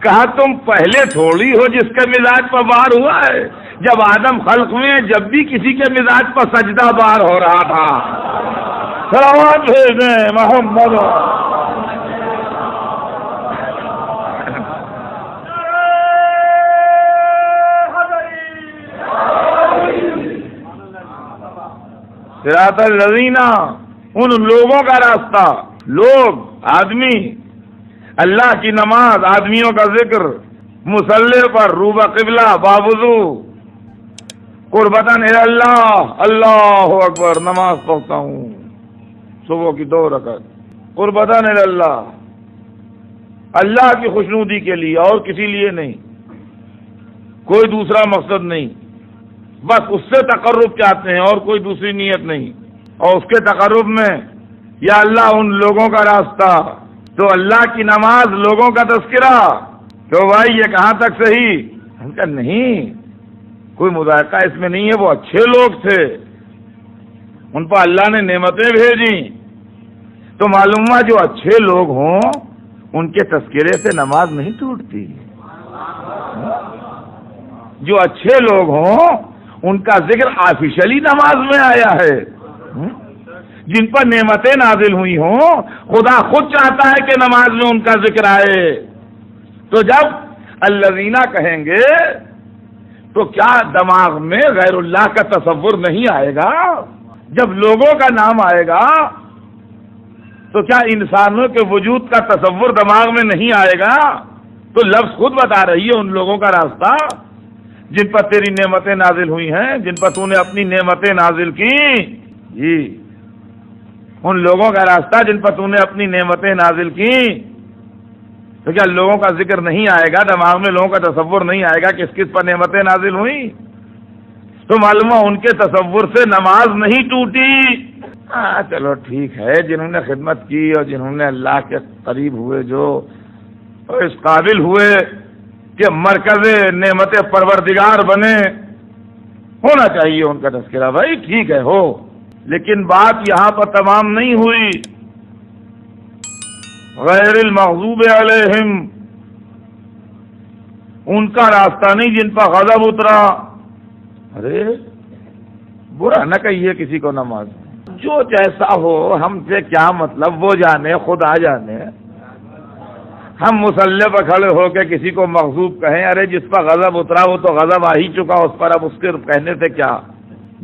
کہا تم پہلے تھوڑی ہو جس کے مزاج پر بار ہوا ہے؟ جب آدم خلق میں جب بھی کسی کے مزاج پر سجدہ بار ہو رہا تھا۔ صلوات بھیجیں محمد۔ صراط الذین، ان لوگوں کا راستہ، لوگ، آدمی، اللہ کی نماز، آدمیوں کا ذکر، مصلی پر روبہ قبلہ باوضو، قربتاً الی اللہ، اللہ اکبر، نماز پڑھتا ہوں صبح کی 2 رکعت، قربتاً الی اللہ، اللہ کی خوشنودی کے لیے اور کسی لیے نہیں، کوئی دوسرا مقصد نہیں، بس اس سے تقرب چاہتے ہیں اور کوئی دوسری نیت نہیں۔ اور اس کے تقرب میں یا اللہ ان لوگوں کا راستہ، تو اللہ کی نماز، لوگوں کا تذکرہ، تو بھائی یہ کہاں تک صحیح؟ ہم کہا نہیں، کوئی مذائقہ اس میں نہیں ہے، وہ اچھے لوگ تھے، ان پر اللہ نے نعمتیں بھیجی، تو معلوم ہوا جو اچھے لوگ ہوں ان کے تذکرے سے نماز نہیں ٹوٹتی، جو اچھے لوگ ہوں ان کا ذکر آفیشلی نماز میں آیا ہے، جن پر نعمتیں نازل ہوئی ہوں خدا خود چاہتا ہے کہ نماز میں ان کا ذکر آئے۔ تو جب الذین کہیں گے تو کیا دماغ میں غیر اللہ کا تصور نہیں آئے گا؟ جب لوگوں کا نام آئے گا تو کیا انسانوں کے وجود کا تصور دماغ میں نہیں آئے گا؟ تو لفظ خود بتا رہی ہے ان لوگوں کا راستہ جن پر تیری نعمتیں نازل ہوئی ہیں، جن پر تو نے اپنی نعمتیں نازل کی، جی ان لوگوں کا راستہ جن پر تو نے اپنی نعمتیں نازل کی، تو کیا لوگوں کا ذکر نہیں آئے گا؟ دماغ میں لوگوں کا تصور نہیں آئے گا کس کس پر نعمتیں نازل ہوئیں؟ تو معلوم ہے ان کے تصور سے نماز نہیں ٹوٹی۔ ہاں چلو ٹھیک ہے، جنہوں نے خدمت کی اور جنہوں نے اللہ کے قریب ہوئے، جو اس قابل ہوئے کہ مرکز نعمت پروردگار بنے، ہونا چاہیے ان کا تذکرہ، بھائی ٹھیک ہے ہو، لیکن بات یہاں پر تمام نہیں ہوئی۔ غیر المغضوب علیہم، ان کا راستہ نہیں جن پر غضب اترا۔ ارے برا نہ کہیے کسی کو نماز، جو جیسا ہو، ہم سے کیا مطلب، وہ جانے، خدا جانے۔ ہم مصلی پر کھڑے ہو کے کسی کو مغضوب کہیں، ارے جس پر غضب اترا وہ تو غضب آ ہی چکا، اس پر اب اس کے کہنے سے کیا؟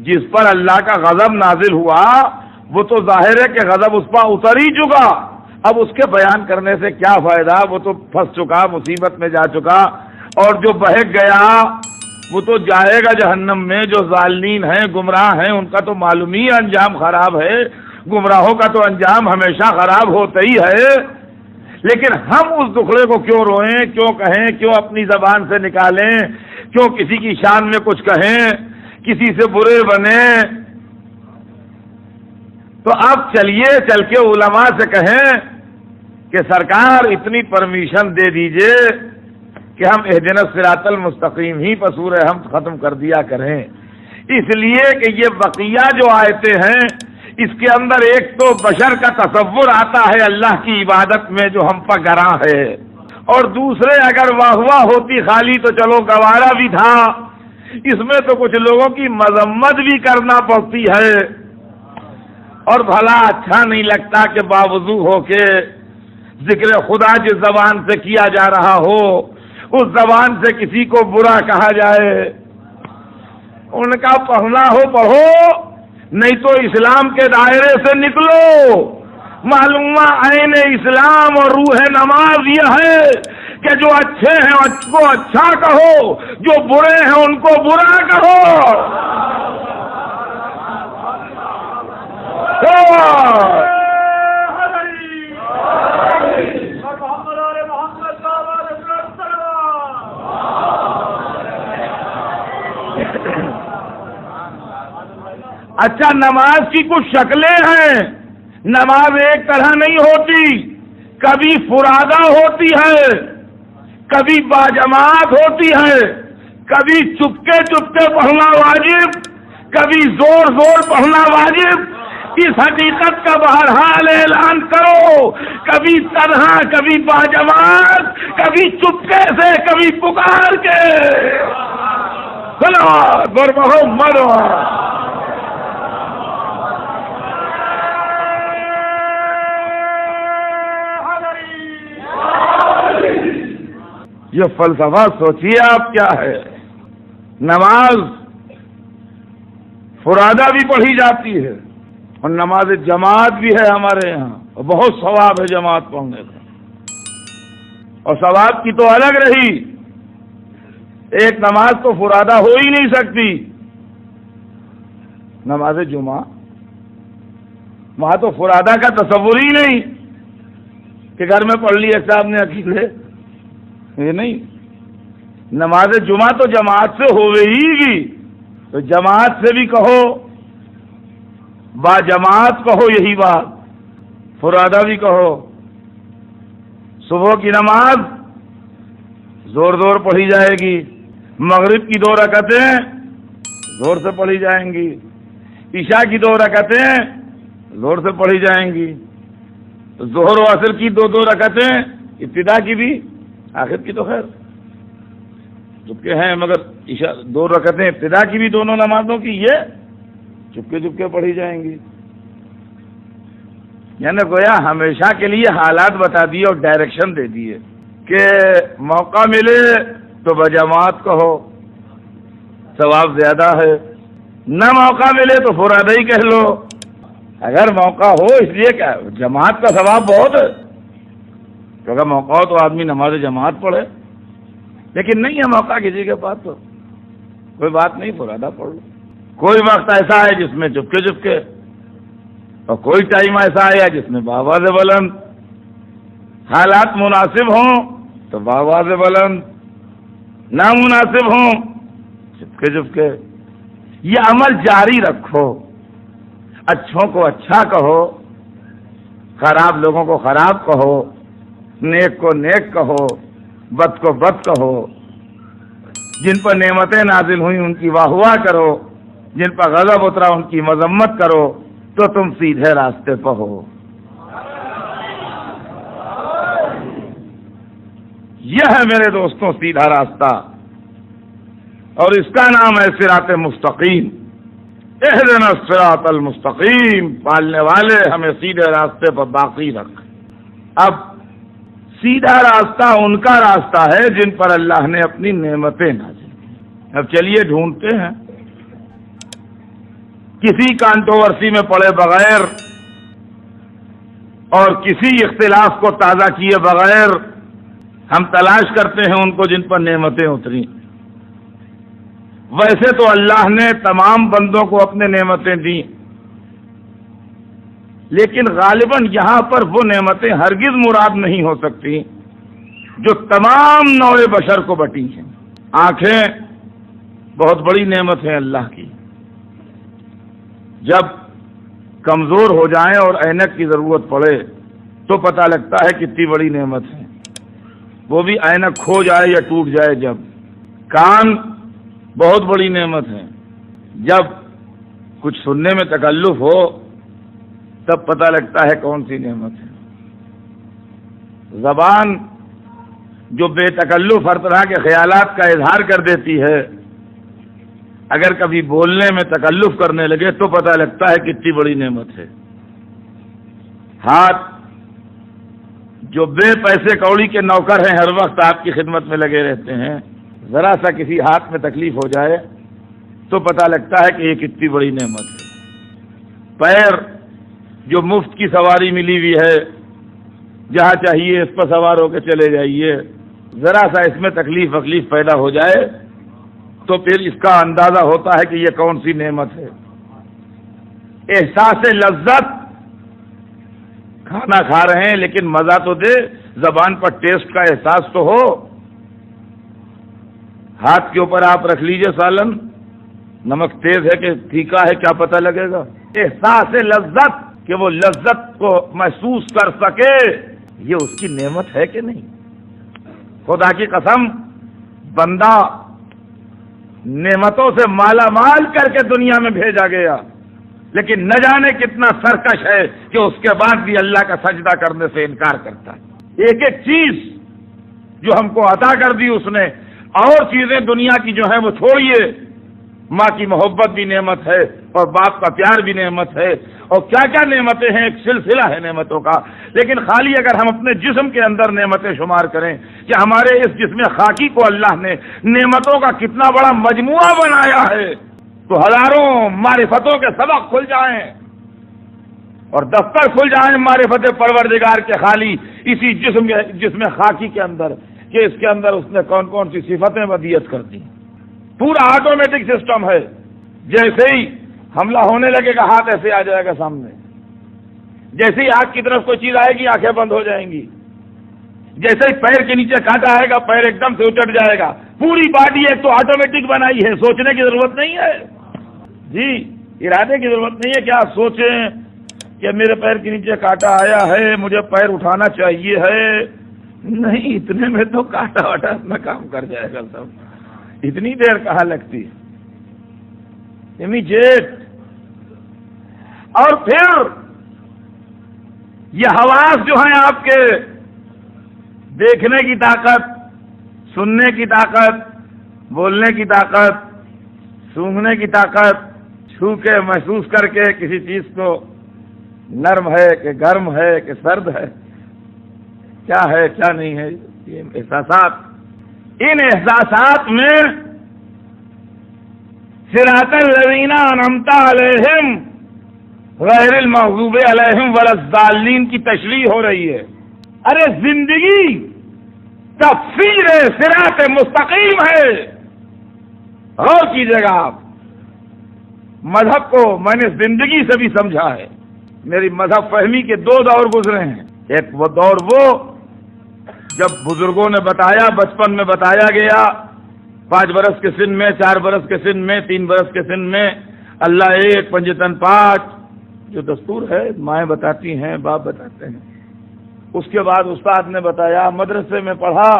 جس پر اللہ کا غضب نازل ہوا وہ تو ظاہر ہے کہ غضب اس پر اتر ہی چکا، اب اس کے بیان کرنے سے کیا فائدہ؟ وہ تو پھنس چکا، مصیبت میں جا چکا، اور جو بہک گیا وہ تو جائے گا جہنم میں۔ جو ظالمین ہیں، گمراہ ہیں، ان کا تو معلوم ہی انجام خراب ہے، گمراہوں کا تو انجام ہمیشہ خراب ہوتا ہی ہے۔ لیکن ہم اس دکھڑے کو کیوں روئیں، کیوں کہیں، کیوں اپنی زبان سے نکالیں، کیوں کسی کی شان میں کچھ کہیں، کسی سے برے بنیں؟ تو اب چلیے چل کے علماء سے کہیں کہ سرکار اتنی پرمیشن دے دیجئے کہ ہم اہدنا الصراط المستقیم ہی پر سورہ حمد ختم کر دیا کریں، اس لیے کہ یہ بقیہ جو آیتیں ہیں اس کے اندر ایک تو بشر کا تصور آتا ہے اللہ کی عبادت میں جو ہم پر گراں ہے، اور دوسرے اگر واہ واہ ہوتی خالی تو چلو گوارا بھی تھا، اس میں تو کچھ لوگوں کی مذمت بھی کرنا پڑتی ہے، اور بھلا اچھا نہیں لگتا کہ باوضو ہو کے ذکر خدا جس زبان سے کیا جا رہا ہو اس زبان سے کسی کو برا کہا جائے۔ ان کا پڑھنا ہو پڑھو، نہیں تو اسلام کے دائرے سے نکلو۔ معلومہ عین اسلام اور روح نماز یہ ہے کہ جو اچھے ہیں ان کو اچھا کہو، جو برے ہیں ان کو برا کہو۔ اچھا نماز کی کچھ شکلیں ہیں، نماز ایک طرح نہیں ہوتی، کبھی فرادہ ہوتی ہے، کبھی باجماعت ہوتی ہے، کبھی چپکے چپکے پڑھنا واجب، کبھی زور زور پڑھنا واجب۔ اس حقیقت کا بہرحال اعلان کرو، کبھی تنہا، کبھی باجماعت، کبھی چپکے سے، کبھی پکار کے۔ صلوات بر محمد۔ یہ فلسفہ سوچیے آپ کیا ہے۔ نماز فرادہ بھی پڑھی جاتی ہے اور نماز جماعت بھی ہے ہمارے یہاں، اور بہت ثواب ہے جماعت پڑھنے کا، اور ثواب کی تو الگ رہی، ایک نماز تو فرادہ ہو ہی نہیں سکتی۔ نماز جمعہ وہاں تو فرادہ کا تصور ہی نہیں کہ گھر میں پڑھ لی صاحب نے اکیلے، یہ نہیں۔ نماز جمعہ تو جماعت سے ہوئے ہی گی، تو جماعت سے بھی کہو، با جماعت کہو، یہی بات، فرادہ بھی کہو۔ صبح کی نماز زور زور پڑھی جائے گی، مغرب کی 2 رکعتیں زور سے پڑھی جائیں گی، عشاء کی 2 رکعتیں زور سے پڑھی جائیں گی، ظہر و عصر کی 2 رکعتیں، ابتدا کی بھی آخر کی تو خیر چپکے ہیں، مگر عشاء 2 رکعتیں ابتدا کی بھی دونوں نمازوں کی یہ چپکے چپکے پڑھی جائیں گی۔ یعنی گویا ہمیشہ کے لیے حالات بتا دیے اور ڈائریکشن دے دیے کہ موقع ملے تو بجماعت کہو، ثواب زیادہ ہے، نہ موقع ملے تو فرادہ ہی کہہ لو۔ اگر موقع ہو، اس لیے کہ جماعت کا ثواب بہت ہے، تو اگر موقع ہو تو آدمی نماز جماعت پڑھے، لیکن نہیں ہے موقع کسی کے پاس تو کوئی بات نہیں، فرادہ پڑھ لو۔ کوئی وقت ایسا ہے جس میں چپکے چپکے اور کوئی ٹائم ایسا آیا جس میں بآواز بلند حالات مناسب ہوں تو بآواز بلند، نامناسب ہوں چپکے چپکے۔ یہ عمل جاری رکھو، اچھوں کو اچھا کہو، خراب لوگوں کو خراب کہو، نیک کو نیک کہو، بد کو بد کہو، جن پر نعمتیں نازل ہوئیں ان کی واہ واہ کرو، جن پر غضب اترا ان کی مذمت کرو، تو تم سیدھے راستے پر ہو۔ یہ ہے میرے دوستوں سیدھا راستہ، اور اس کا نام ہے صراط مستقیم۔ اہدنا الصراط المستقیم، پالنے والے ہمیں سیدھے راستے پر باقی رکھ۔ اب سیدھا راستہ ان کا راستہ ہے جن پر اللہ نے اپنی نعمتیں نازل کی۔ اب چلیے ڈھونڈتے ہیں، کسی کانٹروورسی میں پڑے بغیر اور کسی اختلاف کو تازہ کیے بغیر ہم تلاش کرتے ہیں ان کو جن پر نعمتیں اتری۔ ویسے تو اللہ نے تمام بندوں کو اپنے نعمتیں دیں، لیکن غالباً یہاں پر وہ نعمتیں ہرگز مراد نہیں ہو سکتی جو تمام نوع بشر کو بٹی ہیں۔ آنکھیں بہت بڑی نعمت ہے اللہ کی، جب کمزور ہو جائیں اور عینک کی ضرورت پڑے تو پتہ لگتا ہے کتنی بڑی نعمت ہے، وہ بھی عینک کھو جائے یا ٹوٹ جائے جب۔ کان بہت بڑی نعمت ہے، جب کچھ سننے میں تکلف ہو تب پتہ لگتا ہے کون سی نعمت ہے۔ زبان جو بے تکلف ہر طرح کے خیالات کا اظہار کر دیتی ہے، اگر کبھی بولنے میں تکلف کرنے لگے تو پتہ لگتا ہے کتنی بڑی نعمت ہے۔ ہاتھ جو بے پیسے کوڑی کے نوکر ہیں، ہر وقت آپ کی خدمت میں لگے رہتے ہیں، ذرا سا کسی ہاتھ میں تکلیف ہو جائے تو پتہ لگتا ہے کہ یہ کتنی بڑی نعمت ہے۔ پیر جو مفت کی سواری ملی ہوئی ہے، جہاں چاہیے اس پر سوار ہو کے چلے جائیے، ذرا سا اس میں تکلیف پیدا ہو جائے تو پھر اس کا اندازہ ہوتا ہے کہ یہ کون سی نعمت ہے۔ احساس لذت، کھانا کھا رہے ہیں لیکن مزہ تو دے، زبان پر ٹیسٹ کا احساس تو ہو۔ ہاتھ کے اوپر آپ رکھ لیجئے سالن، نمک تیز ہے کہ پھیکا ہے کیا پتہ لگے گا۔ احساس لذت کہ وہ لذت کو محسوس کر سکے، یہ اس کی نعمت ہے کہ نہیں؟ خدا کی قسم، بندہ نعمتوں سے مالا مال کر کے دنیا میں بھیجا گیا، لیکن نہ جانے کتنا سرکش ہے کہ اس کے بعد بھی اللہ کا سجدہ کرنے سے انکار کرتا ہے۔ ایک ایک چیز جو ہم کو عطا کر دی اس نے، اور چیزیں دنیا کی جو ہیں وہ چھوڑیے، ماں کی محبت بھی نعمت ہے اور باپ کا پیار بھی نعمت ہے، اور کیا کیا نعمتیں ہیں، ایک سلسلہ ہے نعمتوں کا۔ لیکن خالی اگر ہم اپنے جسم کے اندر نعمتیں شمار کریں کہ ہمارے اس جسم خاکی کو اللہ نے نعمتوں کا کتنا بڑا مجموعہ بنایا ہے، تو ہزاروں معرفتوں کے سبق کھل جائیں اور دفتر کھل جائیں معرفت پروردگار کے خالی اسی جسم خاکی کے اندر، کہ اس کے اندر اس نے کون کون سی صفتیں ودیت کر دی۔ پورا آٹومیٹک سسٹم ہے، جیسے ہی حملہ ہونے لگے گا ہاتھ ایسے آ جائے گا سامنے، جیسے ہی آنکھ کی طرف کوئی چیز آئے گی آنکھیں بند ہو جائیں گی، جیسے ہی پیر کے نیچے کانٹا آئے گا پیر ایک دم سے اچٹ جائے گا۔ پوری باڈی ایک تو آٹومیٹک بنائی ہے، سوچنے کی ضرورت نہیں ہے، جی ارادے کی ضرورت نہیں ہے کہ آپ سوچیں کہ میرے پیر کے نیچے کانٹا آیا ہے، مجھے پیر اٹھانا چاہیے ہے، نہیں، اتنے میں تو کانٹا واٹا اپنا کام کر جائے گا سب، اتنی دیر کہاں لگتی ہے، امیجیٹ۔ اور پھر یہ حواس جو ہیں آپ کے، دیکھنے کی طاقت، سننے کی طاقت، بولنے کی طاقت، سونگھنے کی طاقت، چھو کے محسوس کر کے کسی چیز کو نرم ہے کہ گرم ہے کہ سرد ہے، کیا ہے کیا نہیں ہے، یہ احساسات، ان احساسات میں صراط الذین انعمت علیہم غیر المغضوب علیہم ولا الضالین کی تشریح ہو رہی ہے۔ ارے زندگی تفسیر صراط مستقیم ہے، غور کیجیے گا آپ، مذہب کو میں نے زندگی سے بھی سمجھا ہے، میری مذہب فہمی کے دو دور گزرے ہیں. ایک وہ دور وہ جب بزرگوں نے بتایا، بچپن میں بتایا گیا، 5 برس کے سن میں، 4 برس کے سن میں، 3 برس کے سن میں، اللہ ایک پنجتن 5 جو دستور ہے، مائیں بتاتی ہیں، باپ بتاتے ہیں. اس کے بعد استاد نے بتایا، مدرسے میں پڑھا،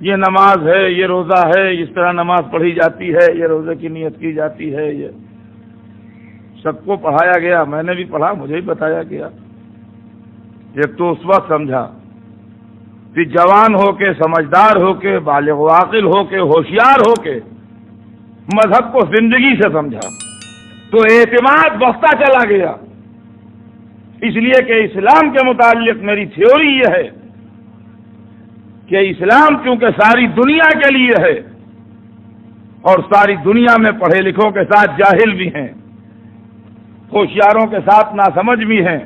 یہ نماز ہے، یہ روزہ ہے، اس طرح نماز پڑھی جاتی ہے، یہ روزے کی نیت کی جاتی ہے. یہ سب کو پڑھایا گیا، میں نے بھی پڑھا، مجھے بھی بتایا گیا. ایک تو اس وقت سمجھا، پھر جوان ہو کے، سمجھدار ہو کے، بالغ و عاقل ہو کے، ہوشیار ہو کے مذہب کو زندگی سے سمجھا تو اعتماد بڑھتا چلا گیا. اس لیے کہ اسلام کے متعلق میری تھیوری یہ ہے کہ اسلام کیونکہ ساری دنیا کے لیے ہے اور ساری دنیا میں پڑھے لکھوں کے ساتھ جاہل بھی ہیں، ہوشیاروں کے ساتھ ناسمجھ بھی ہیں،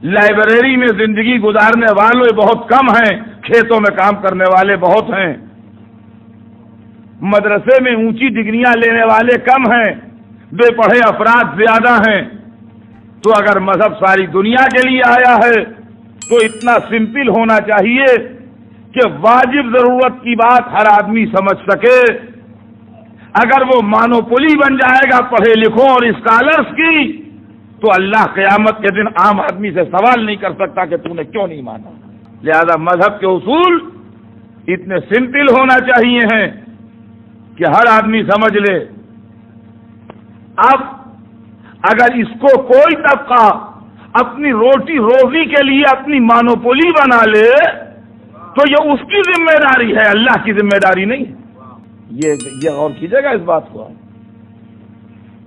لائبریری میں زندگی گزارنے والے بہت کم ہیں، کھیتوں میں کام کرنے والے بہت ہیں، مدرسے میں اونچی ڈگریاں لینے والے کم ہیں، بے پڑھے افراد زیادہ ہیں. تو اگر مذہب ساری دنیا کے لیے آیا ہے تو اتنا سمپل ہونا چاہیے کہ واجب ضرورت کی بات ہر آدمی سمجھ سکے. اگر وہ مانوپولی بن جائے گا پڑھے لکھوں اور اسکالرس کی تو اللہ قیامت کے دن عام آدمی سے سوال نہیں کر سکتا کہ تو نے کیوں نہیں مانا. لہذا مذہب کے اصول اتنے سمپل ہونا چاہیے ہیں کہ ہر آدمی سمجھ لے. اب اگر اس کو کوئی طبقہ اپنی روٹی روزی کے لیے اپنی مانوپولی بنا لے تو یہ اس کی ذمہ داری ہے، اللہ کی ذمہ داری نہیں. یہ غور کیجیے گا اس بات کو.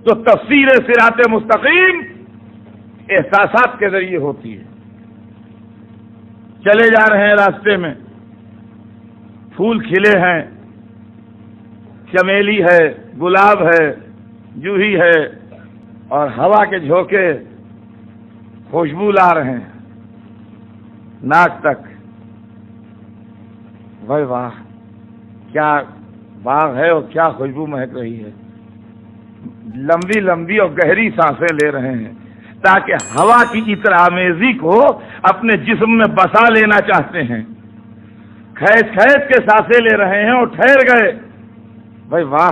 تو تفسیر صراط مستقیم احساسات کے ذریعے ہوتی ہے. چلے جا رہے ہیں راستے میں، پھول کھلے ہیں، چمیلی ہے، گلاب ہے، جوہی ہے، اور ہوا کے جھونکے خوشبو لا رہے ہیں ناک تک. واہ واہ، کیا باغ ہے اور کیا خوشبو مہک رہی ہے. لمبی لمبی اور گہری سانسیں لے رہے ہیں تاکہ ہوا کی عطر آمیزی کو اپنے جسم میں بسا لینا چاہتے ہیں. کھینچ کھینچ کے سانسیں لے رہے ہیں اور ٹھہر گئے. بھائی واہ،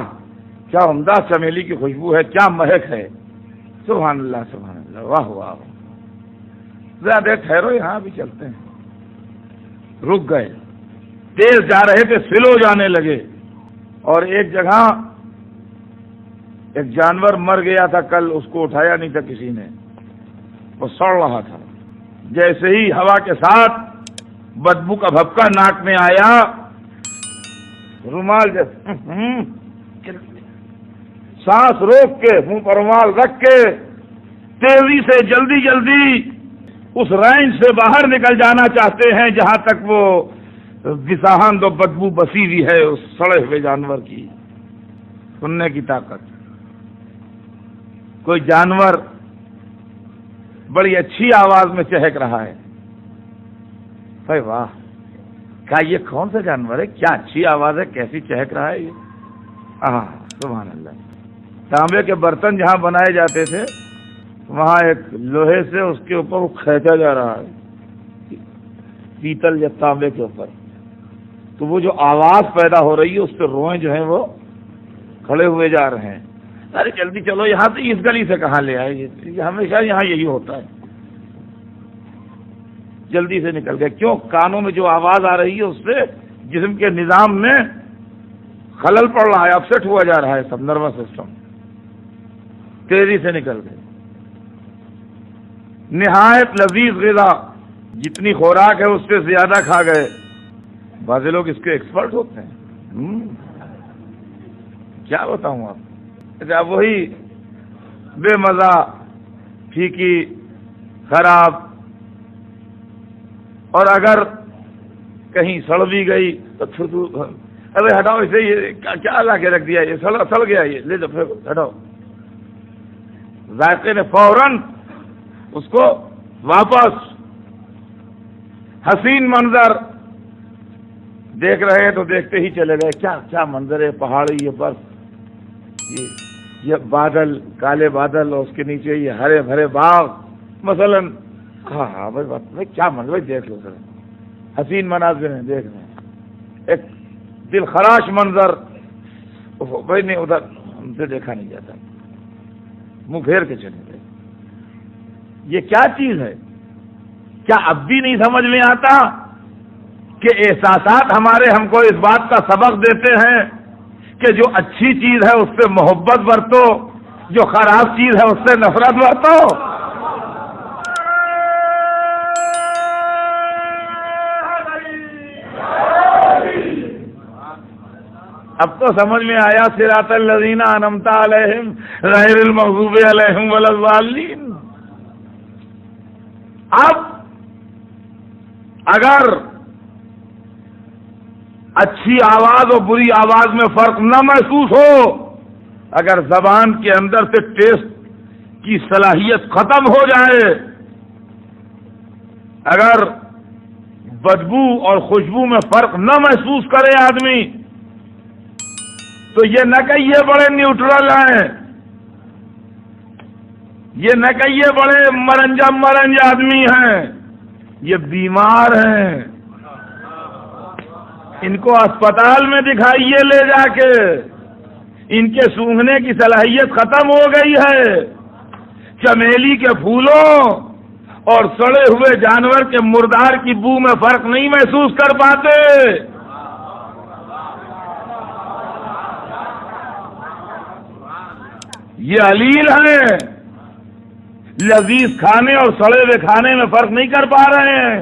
کیا عمدہ چمیلی کی خوشبو ہے، کیا مہک ہے. سبحان اللہ سبحان اللہ، واہ واہ. زیادہ ٹھہرو، یہاں بھی چلتے ہیں. رک گئے، تیز جا رہے تھے، سلو جانے لگے. اور ایک جگہ ایک جانور مر گیا تھا کل، اس کو اٹھایا نہیں تھا کسی نے، وہ سڑ رہا تھا. جیسے ہی ہوا کے ساتھ بدبو کا بھپکا ناک میں آیا، رومال جیسے سانس روک کے منہ پر رومال رکھ کے تیزی سے جلدی جلدی اس رینج سے باہر نکل جانا چاہتے ہیں جہاں تک وہ وساہند و بدبو بسی ہوئی ہے اس سڑے ہوئے جانور کی. سننے کی طاقت. کوئی جانور بڑی اچھی آواز میں چہک رہا ہے. بھائی واہ، کیا یہ کون سا جانور ہے، کیا اچھی آواز ہے، کیسی چہک رہا ہے یہ. سبحان اللہ. تانبے کے برتن جہاں بنائے جاتے تھے وہاں ایک لوہے سے اس کے اوپر وہ کھینچا جا رہا ہے، پیتل یا تانبے کے اوپر. تو وہ جو آواز پیدا ہو رہی ہے اس پہ روئیں جو ہیں وہ کھڑے ہوئے جا رہے ہیں. ارے جلدی چلو، یہاں سے اس گلی سے کہاں لے آئے، یہ ہمیشہ یہاں یہی ہوتا ہے. جلدی سے نکل گئے. کیوں؟ کانوں میں جو آواز آ رہی ہے اس سے جسم کے نظام میں خلل پڑ رہا ہے، اپسیٹ ہوا جا رہا ہے سب نروس سسٹم. تیزی سے نکل گئے. نہایت لذیذ غذا، جتنی خوراک ہے اس سے زیادہ کھا گئے. بعض لوگ اس کے ایکسپرٹ ہوتے ہیں. کیا بتاؤں آپ. اچھا، وہی بے مزہ، پھیکی، خراب. اور اگر کہیں سڑ بھی گئی تو ارے ہٹاؤ اسے، یہ کیا لا کے رکھ دیا، یہ سڑ گیا، یہ لے جاؤ، ہٹاؤ. ذائقے نے فوراً اس کو واپس. حسین منظر دیکھ رہے تو دیکھتے ہی چلے گئے. کیا منظر ہے، پہاڑی، یہ برف، یہ بادل، کالے بادل، اور اس کے نیچے یہ ہرے بھرے باغ. مثلا ہاں بھائی بات میں کیا منظر دیکھ لو سر، حسین مناظر ہیں دیکھ رہے ہیں، ایک دل خراش منظر، بھائی نہیں ادھر ہم سے دیکھا نہیں جاتا، منہ پھیر کے چلے گئے. یہ کیا چیز ہے؟ کیا اب بھی نہیں سمجھ میں آتا کہ احساسات ہمارے ہم کو اس بات کا سبق دیتے ہیں کہ جو اچھی چیز ہے اس سے محبت برتو، جو خراب چیز ہے اس سے نفرت برتو. اب تو سمجھ میں آیا صراط الذین انعمت علیہم غیر المغضوب علیہم ولا الضالین. اب اگر اچھی آواز اور بری آواز میں فرق نہ محسوس ہو، اگر زبان کے اندر سے ٹیسٹ کی صلاحیت ختم ہو جائے، اگر بدبو اور خوشبو میں فرق نہ محسوس کرے آدمی، تو یہ نہ کہ یہ بڑے نیوٹرل ہیں، یہ نہ کہ یہ بڑے مرنج آدمی ہیں، یہ بیمار ہیں. ان کو اسپتال میں دکھائیے لے جا کے، ان کے سونگھنے کی صلاحیت ختم ہو گئی ہے. چمیلی کے پھولوں اور سڑے ہوئے جانور کے مردار کی بو میں فرق نہیں محسوس کر پاتے. یہ علیل ہیں، لذیذ کھانے اور سڑے ہوئے کھانے میں فرق نہیں کر پا رہے ہیں.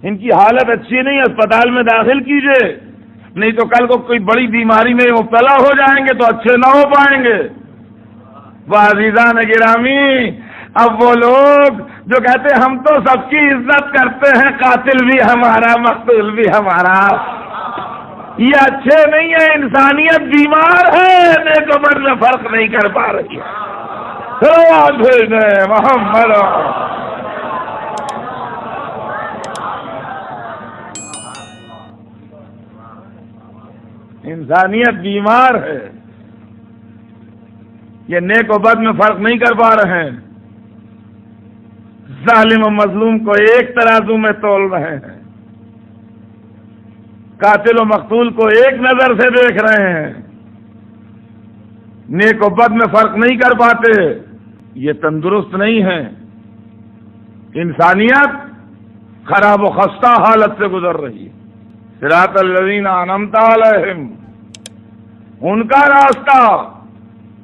ان کی حالت اچھی نہیں، اسپتال میں داخل کیجئے، نہیں تو کل کو کوئی بڑی بیماری میں مبتلا ہو جائیں گے تو اچھے نہ ہو پائیں گے. وہ عزیزان گرامی، اب وہ لوگ جو کہتے ہیں ہم تو سب کی عزت کرتے ہیں، قاتل بھی ہمارا مقتول بھی ہمارا، یہ اچھے نہیں ہے. انسانیت بیمار ہے، نیک و بد میں فرق نہیں کر پا رہی ہے. محمد انسانیت بیمار ہے، یہ نیک و بد میں فرق نہیں کر پا رہے ہیں. ظالم و مظلوم کو ایک ترازو میں تول رہے ہیں، قاتل و مقتول کو ایک نظر سے دیکھ رہے ہیں، نیک و بد میں فرق نہیں کر پاتے. یہ تندرست نہیں ہے. انسانیت خراب و خستہ حالت سے گزر رہی ہے. صراط الذین انعمت علیہم، ان کا راستہ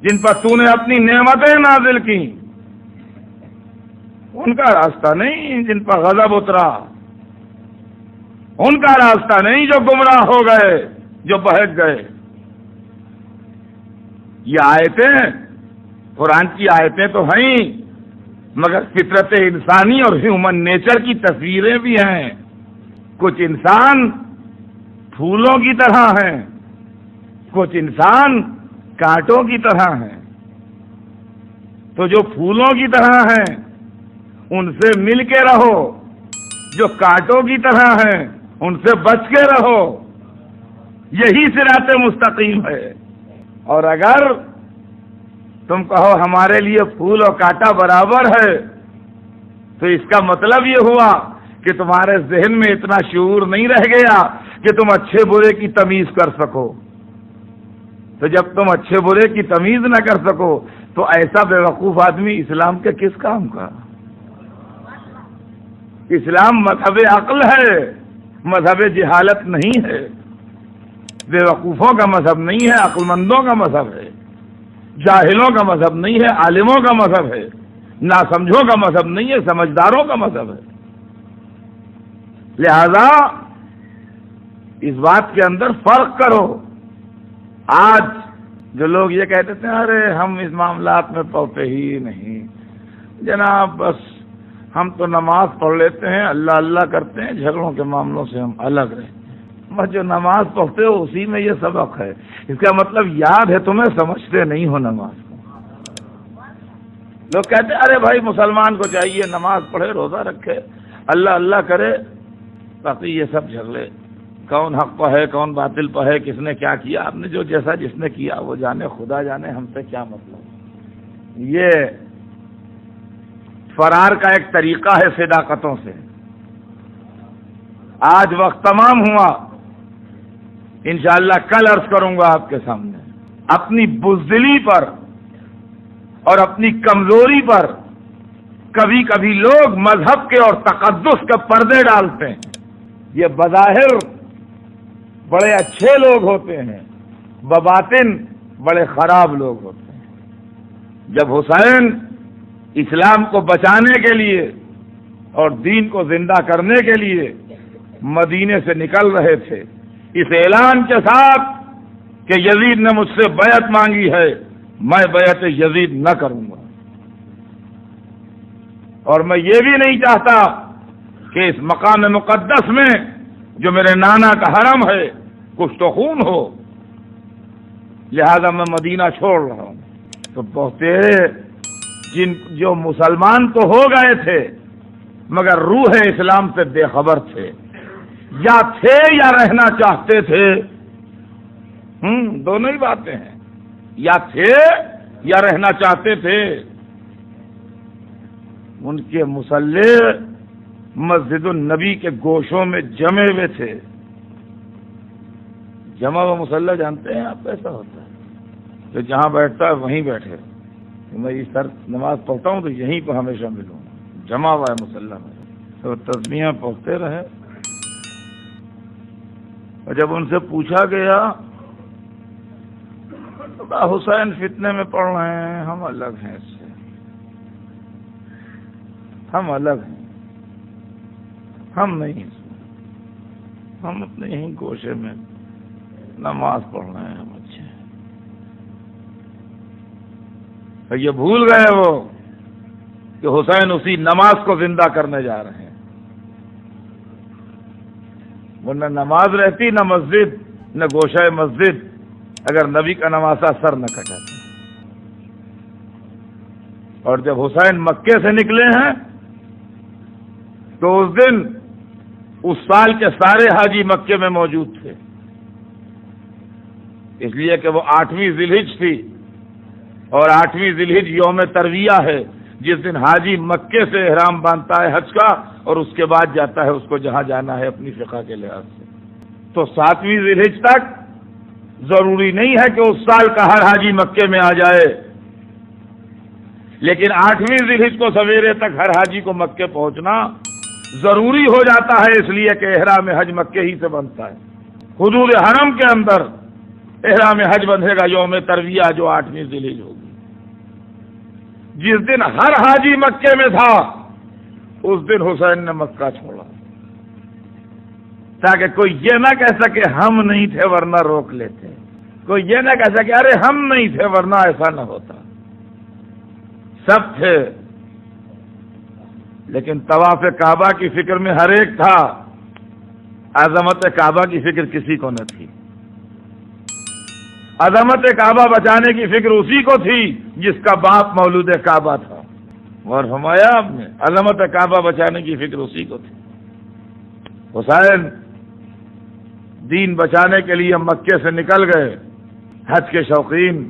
جن پر تو نے اپنی نعمتیں نازل کی، ان کا راستہ نہیں جن پر غضب اترا، ان کا راستہ نہیں جو گمراہ ہو گئے، جو بہک گئے. یہ آیتیں قرآن کی آیتیں تو ہیں، مگر فطرت انسانی اور ہیومن نیچر کی تصویریں بھی ہیں. کچھ انسان پھولوں کی طرح ہیں، کچھ انسان کانٹوں کی طرح ہیں. تو جو پھولوں کی طرح ہیں ان سے مل کے رہو، جو کانٹوں کی طرح ہیں ان سے بچ کے رہو. یہی صراط مستقیم ہے. اور اگر تم کہو ہمارے لیے پھول اور کانٹا برابر ہے، تو اس کا مطلب یہ ہوا کہ تمہارے ذہن میں اتنا شعور نہیں رہ گیا کہ تم اچھے برے کی تمیز کر سکو. تو جب تم اچھے برے کی تمیز نہ کر سکو تو ایسا بیوقوف آدمی اسلام کے کس کام کا؟ اسلام مذہب عقل ہے، مذہب جہالت نہیں ہے. بیوقوفوں کا مذہب نہیں ہے، عقل مندوں کا مذہب ہے. جاہلوں کا مذہب نہیں ہے، عالموں کا مذہب ہے. ناسمجھوں کا مذہب نہیں ہے، سمجھداروں کا مذہب ہے. لہذا اس بات کے اندر فرق کرو. آج جو لوگ یہ کہتے تھے ارے ہم اس معاملات میں پڑھتے ہی نہیں جناب، بس ہم تو نماز پڑھ لیتے ہیں، اللہ اللہ کرتے ہیں، جھگڑوں کے معاملوں سے ہم الگ رہتے ہیں. بس جو نماز پڑھتے ہو اسی میں یہ سبق ہے. اس کا مطلب یاد ہے تمہیں، سمجھتے نہیں ہو نماز کو. لوگ کہتے ہیں ارے بھائی مسلمان کو چاہیے نماز پڑھے، روزہ رکھے، اللہ اللہ کرے، باقی یہ سب جھگڑے کون حق پہ ہے کون باطل پہ ہے، کس نے کیا کیا، آپ نے جو جیسا جس نے کیا وہ جانے، خدا جانے، ہم سے کیا مطلب. فرار کا ایک طریقہ ہے صداقتوں سے. آج وقت تمام ہوا، انشاءاللہ کل عرض کروں گا آپ کے سامنے. اپنی بزدلی پر اور اپنی کمزوری پر کبھی کبھی لوگ مذہب کے اور تقدس کے پردے ڈالتے ہیں. یہ بظاہر بڑے اچھے لوگ ہوتے ہیں، بباطن بڑے خراب لوگ ہوتے ہیں. جب حسین اسلام کو بچانے کے لیے اور دین کو زندہ کرنے کے لیے مدینے سے نکل رہے تھے، اس اعلان کے ساتھ کہ یزید نے مجھ سے بیعت مانگی ہے، میں بیعت یزید نہ کروں گا، اور میں یہ بھی نہیں چاہتا کہ اس مقام مقدس میں جو میرے نانا کا حرم ہے کچھ تو خون ہو، لہذا میں مدینہ چھوڑ رہا ہوں. تو بہتے جو مسلمان تو ہو گئے تھے مگر روح اسلام سے بے خبر تھے، یا تھے یا رہنا چاہتے تھے. دونوں ہی باتیں ہیں، یا تھے یا رہنا چاہتے تھے. ان کے مصلی مسجد النبی کے گوشوں میں جمے ہوئے تھے. جمع و مصلی جانتے ہیں آپ کیسا ہوتا ہے؟ تو جہاں بیٹھتا ہے وہیں بیٹھے. میں اس طرح نماز پڑھتا ہوں تو یہیں پہ ہمیشہ ملوں. جمع ہوا ہے مصلی میں، تو تسبیحاں پڑھتے رہے. اور جب ان سے پوچھا گیا حسین فتنے میں پڑ رہے ہیں، ہم الگ ہیں اس سے، ہم الگ ہیں، ہم نہیں، ہم اپنے یہیں گوشے میں نماز پڑھ رہے ہیں، ہم اچھے ہیں. اور یہ بھول گئے وہ کہ حسین اسی نماز کو زندہ کرنے جا رہے ہیں. ورنہ نماز رہتی نہ مسجد نہ گوشہ مسجد اگر نبی کا نواسہ سر نہ کٹاتا. اور جب حسین مکے سے نکلے ہیں تو اس دن اس سال کے سارے حاجی مکے میں موجود تھے، اس لیے کہ وہ 8ویں ذی الحجہ تھی، اور 8ویں ذی الحجہ یوم ترویہ ہے، جس دن حاجی مکے سے احرام باندھتا ہے حج کا، اور اس کے بعد جاتا ہے اس کو جہاں جانا ہے اپنی فقہ کے لحاظ سے. تو 7ویں ذی الحجہ تک ضروری نہیں ہے کہ اس سال کا ہر حاجی مکے میں آ جائے، لیکن 8ویں ذی الحجہ کو سویرے تک ہر حاجی کو مکے پہنچنا ضروری ہو جاتا ہے، اس لیے کہ احرام حج مکے ہی سے بنتا ہے. حدود حرم کے اندر احرام حج بندھے گا یوم ترویہ جو 8ویں ذی الحجہ ہوگی. جس دن ہر حاجی مکے میں تھا اس دن حسین نے مکہ چھوڑا، تاکہ کوئی یہ نہ کہہ سکے ہم نہیں تھے ورنہ روک لیتے، کوئی یہ نہ کہہ سکے ارے ہم نہیں تھے ورنہ ایسا نہ ہوتا. سب تھے، لیکن طواف کعبہ کی فکر میں ہر ایک تھا، عظمت کعبہ کی فکر کسی کو نہ تھی. عظمت کعبہ بچانے کی فکر اسی کو تھی جس کا باپ مولود کعبہ تھا. اور فرمایا آپ نے عظمت کعبہ بچانے کی فکر اسی کو تھی. حسین دین بچانے کے لیے مکے سے نکل گئے، حج کے شوقین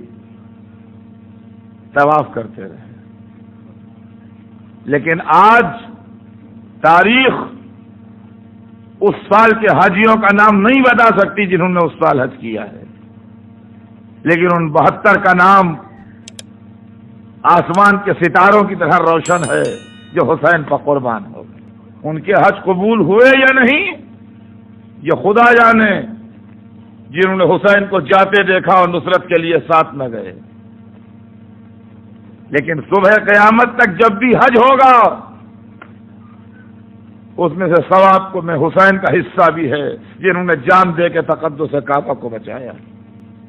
طواف کرتے رہے. لیکن آج تاریخ اس سال کے حاجیوں کا نام نہیں بتا سکتی جنہوں نے اس سال حج کیا ہے، لیکن ان 72 کا نام آسمان کے ستاروں کی طرح روشن ہے جو حسین پر قربان ہو گئے. ان کے حج قبول ہوئے یا نہیں یہ خدا جانے، جنہوں نے حسین کو جاتے دیکھا اور نصرت کے لیے ساتھ نہ گئے. لیکن صبح قیامت تک جب بھی حج ہوگا اس میں سے ثواب کو میں حسین کا حصہ بھی ہے جنہوں نے جان دے کے تقدس کعبہ کو بچایا.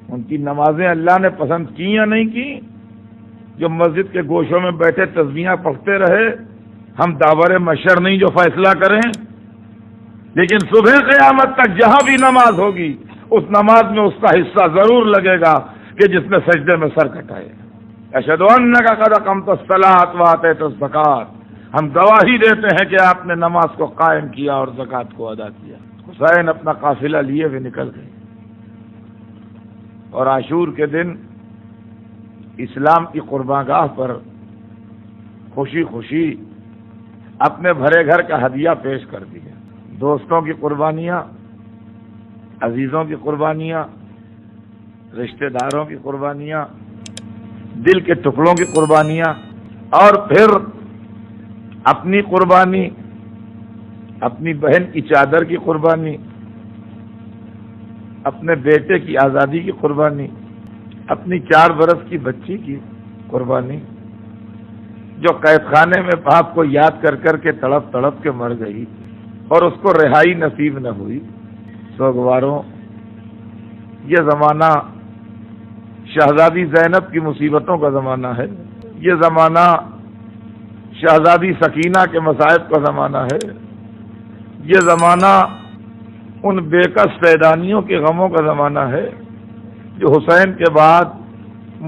ان کی نمازیں اللہ نے پسند کی یا نہیں کی؟ جو مسجد کے گوشوں میں بیٹھے تسبیحاں پڑھتے رہے، ہم داور مشر نہیں جو فیصلہ کریں، لیکن صبح قیامت تک جہاں بھی نماز ہوگی اس نماز میں اس کا حصہ ضرور لگے گا کہ جس نے سجدے میں سر کٹائے. اشہد انک قد اقمت الصلاۃ وآتیت الزکوٰۃ، ہم گواہی دیتے ہیں کہ آپ نے نماز کو قائم کیا اور زکوٰۃ کو ادا کیا. حسین اپنا قافلہ لیے ہوئے نکل گئے، اور عاشور کے دن اسلام کی قربان گاہ پر خوشی خوشی اپنے بھرے گھر کا ہدیہ پیش کر دیا۔ دوستوں کی قربانیاں، عزیزوں کی قربانیاں، رشتہ داروں کی قربانیاں، دل کے ٹکڑوں کی قربانیاں، اور پھر اپنی قربانی، اپنی بہن کی چادر کی قربانی، اپنے بیٹے کی آزادی کی قربانی، اپنی 4 برس کی بچی کی قربانی، جو قید خانے میں باپ کو یاد کر کر کے تڑپ تڑپ کے مر گئی اور اس کو رہائی نصیب نہ ہوئی۔ سوگواروں، یہ زمانہ شہزادی زینب کی مصیبتوں کا زمانہ ہے، یہ زمانہ شہزادی سکینہ کے مصائب کا زمانہ ہے، یہ زمانہ ان بے کس فیدانیوں کے غموں کا زمانہ ہے جو حسین کے بعد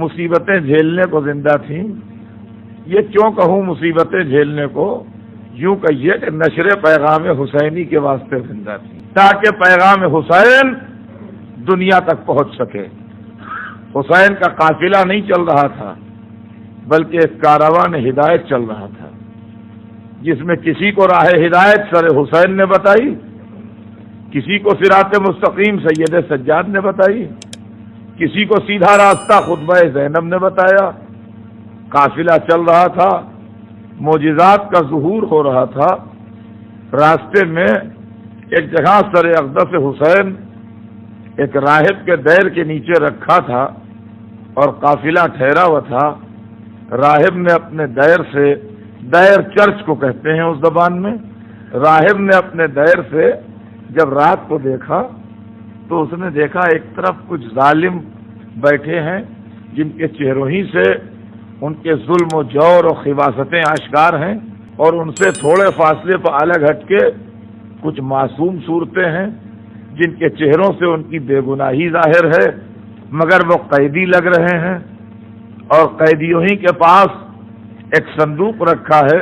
مصیبتیں جھیلنے کو زندہ تھیں۔ یہ کیوں کہوں مصیبتیں جھیلنے کو، یوں کہیے کہ نشر پیغام حسینی کے واسطے زندہ تھی، تاکہ پیغام حسین دنیا تک پہنچ سکے۔ حسین کا قافلہ نہیں چل رہا تھا، بلکہ ایک کاروان ہدایت چل رہا تھا، جس میں کسی کو راہ ہدایت سر حسین نے بتائی، کسی کو صراط مستقیم سید سجاد نے بتائی، کسی کو سیدھا راستہ خطبہ زینب نے بتایا۔ قافلہ چل رہا تھا، معجزات کا ظہور ہو رہا تھا۔ راستے میں ایک جگہ سر اقدس حسین ایک راہب کے دیر کے نیچے رکھا تھا اور قافلہ ٹھہرا ہوا تھا۔ راہب نے اپنے دیر سے، دیر چرچ کو کہتے ہیں اس زبان میں، راہب نے اپنے دیر سے جب رات کو دیکھا تو اس نے دیکھا ایک طرف کچھ ظالم بیٹھے ہیں جن کے چہروں ہی سے ان کے ظلم و جور اور خباثتیں آشکار ہیں، اور ان سے تھوڑے فاصلے پر الگ ہٹ کے کچھ معصوم صورتیں ہیں جن کے چہروں سے ان کی بے گناہی ظاہر ہے، مگر وہ قیدی لگ رہے ہیں، اور قیدیوں ہی کے پاس ایک صندوق رکھا ہے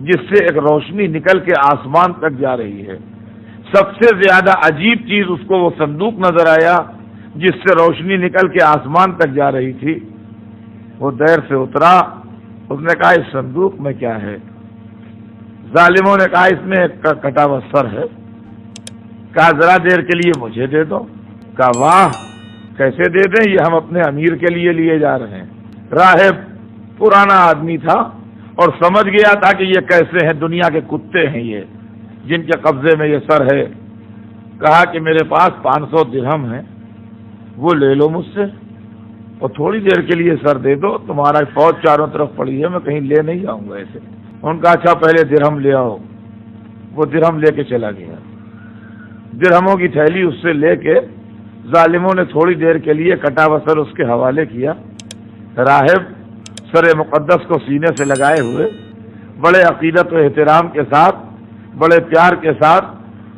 جس سے ایک روشنی نکل کے آسمان تک جا رہی ہے۔ سب سے زیادہ عجیب چیز اس کو وہ صندوق نظر آیا جس سے روشنی نکل کے آسمان تک جا رہی تھی۔ وہ دیر سے اترا، اس نے کہا اس صندوق میں کیا ہے؟ ظالموں نے کہا اس میں ایک کٹا ہوا سر ہے۔ کہا ذرا دیر کے لیے مجھے دے دو۔ کہا واہ، کیسے دے دیں، یہ ہم اپنے امیر کے لیے لیے جا رہے ہیں۔ راہب پرانا آدمی تھا اور سمجھ گیا تھا کہ یہ کیسے ہیں، دنیا کے کتے ہیں یہ جن کے قبضے میں یہ سر ہے۔ کہا کہ میرے پاس 500 درہم ہیں، وہ لے لو مجھ سے اور تھوڑی دیر کے لیے سر دے دو، تمہارا فوج چاروں طرف پڑی ہے، میں کہیں لے نہیں جاؤں گا ایسے۔ ان کا اچھا پہلے درہم لے آؤ۔ وہ درہم لے کے چلا گیا۔ درہموں کی تھیلی اس سے لے کے ظالموں نے تھوڑی دیر کے لیے کٹا ہوا سر اس کے حوالے کیا۔ راہب سر مقدس کو سینے سے لگائے ہوئے بڑے عقیدت و احترام کے ساتھ، بڑے پیار کے ساتھ،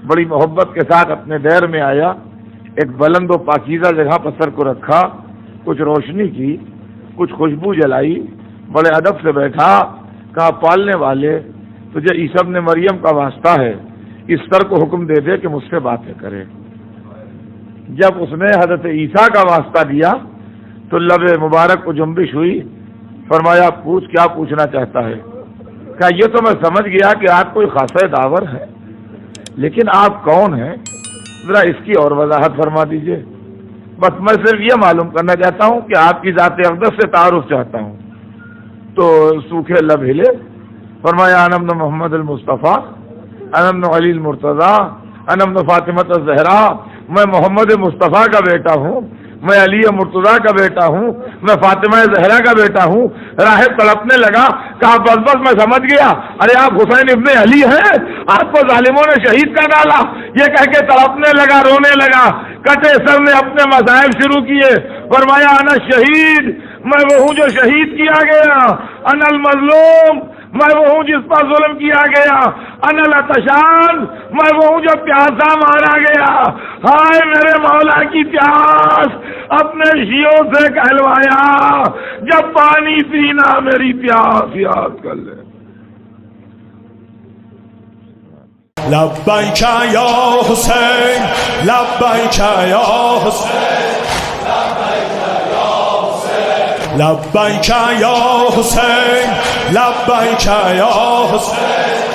بڑی محبت کے ساتھ اپنے دیر میں آیا، ایک بلند و پاکیزہ جگہ پر سر کو رکھا، کچھ روشنی کی، کچھ خوشبو جلائی، بڑے ادب سے بیٹھا۔ کہا پالنے والے، تجھے عیسی ابن مریم کا واسطہ ہے، اس سر کو حکم دے دے کہ مجھ سے باتیں کرے۔ جب اس نے حضرت عیسیٰ کا واسطہ دیا تو لب مبارک کو جنبش ہوئی۔ فرمایا پوچھ، کیا پوچھنا چاہتا ہے؟ کہا یہ تو میں سمجھ گیا کہ آپ کوئی خاصہ داور ہے، لیکن آپ کون ہیں؟ ذرا اس کی اور وضاحت فرما دیجئے۔ بس میں صرف یہ معلوم کرنا چاہتا ہوں کہ آپ کی ذات اقدس سے تعارف چاہتا ہوں۔ تو سوکھے لب ہلے۔ فرمایا انا ابن محمد المصطفیٰ، انا ابن علی المرتضیٰ، انا ابن فاطمہ الزہرا، میں محمد مصطفیٰ کا بیٹا ہوں، میں علی مرتضیٰ کا بیٹا ہوں، میں فاطمہ زہرا کا بیٹا ہوں۔ راہب تڑپنے لگا۔ کہا بس بس میں سمجھ گیا، ارے آپ حسین ابن علی ہیں، آپ کو ظالموں نے شہید کر ڈالا۔ یہ کہہ کے تڑپنے لگا، رونے لگا، کٹے سر نے اپنے مصائب شروع کیے۔ فرمایا انا شہید، میں وہ ہوں جو شہید کیا گیا، انا المظلوم، میں وہ ہوں جس پر ظلم کیا گیا، انا العطشان، میں وہ ہوں جو پیاسا مارا گیا۔ ہائے میرے مولا کی پیاس، اپنے شیعوں سے کہلوایا، جب پانی پینا میری پیاس یاد کر لے۔ لبیک یا حسین، لبیک یا حسین، لبیک یا حسین لبیک یا حسین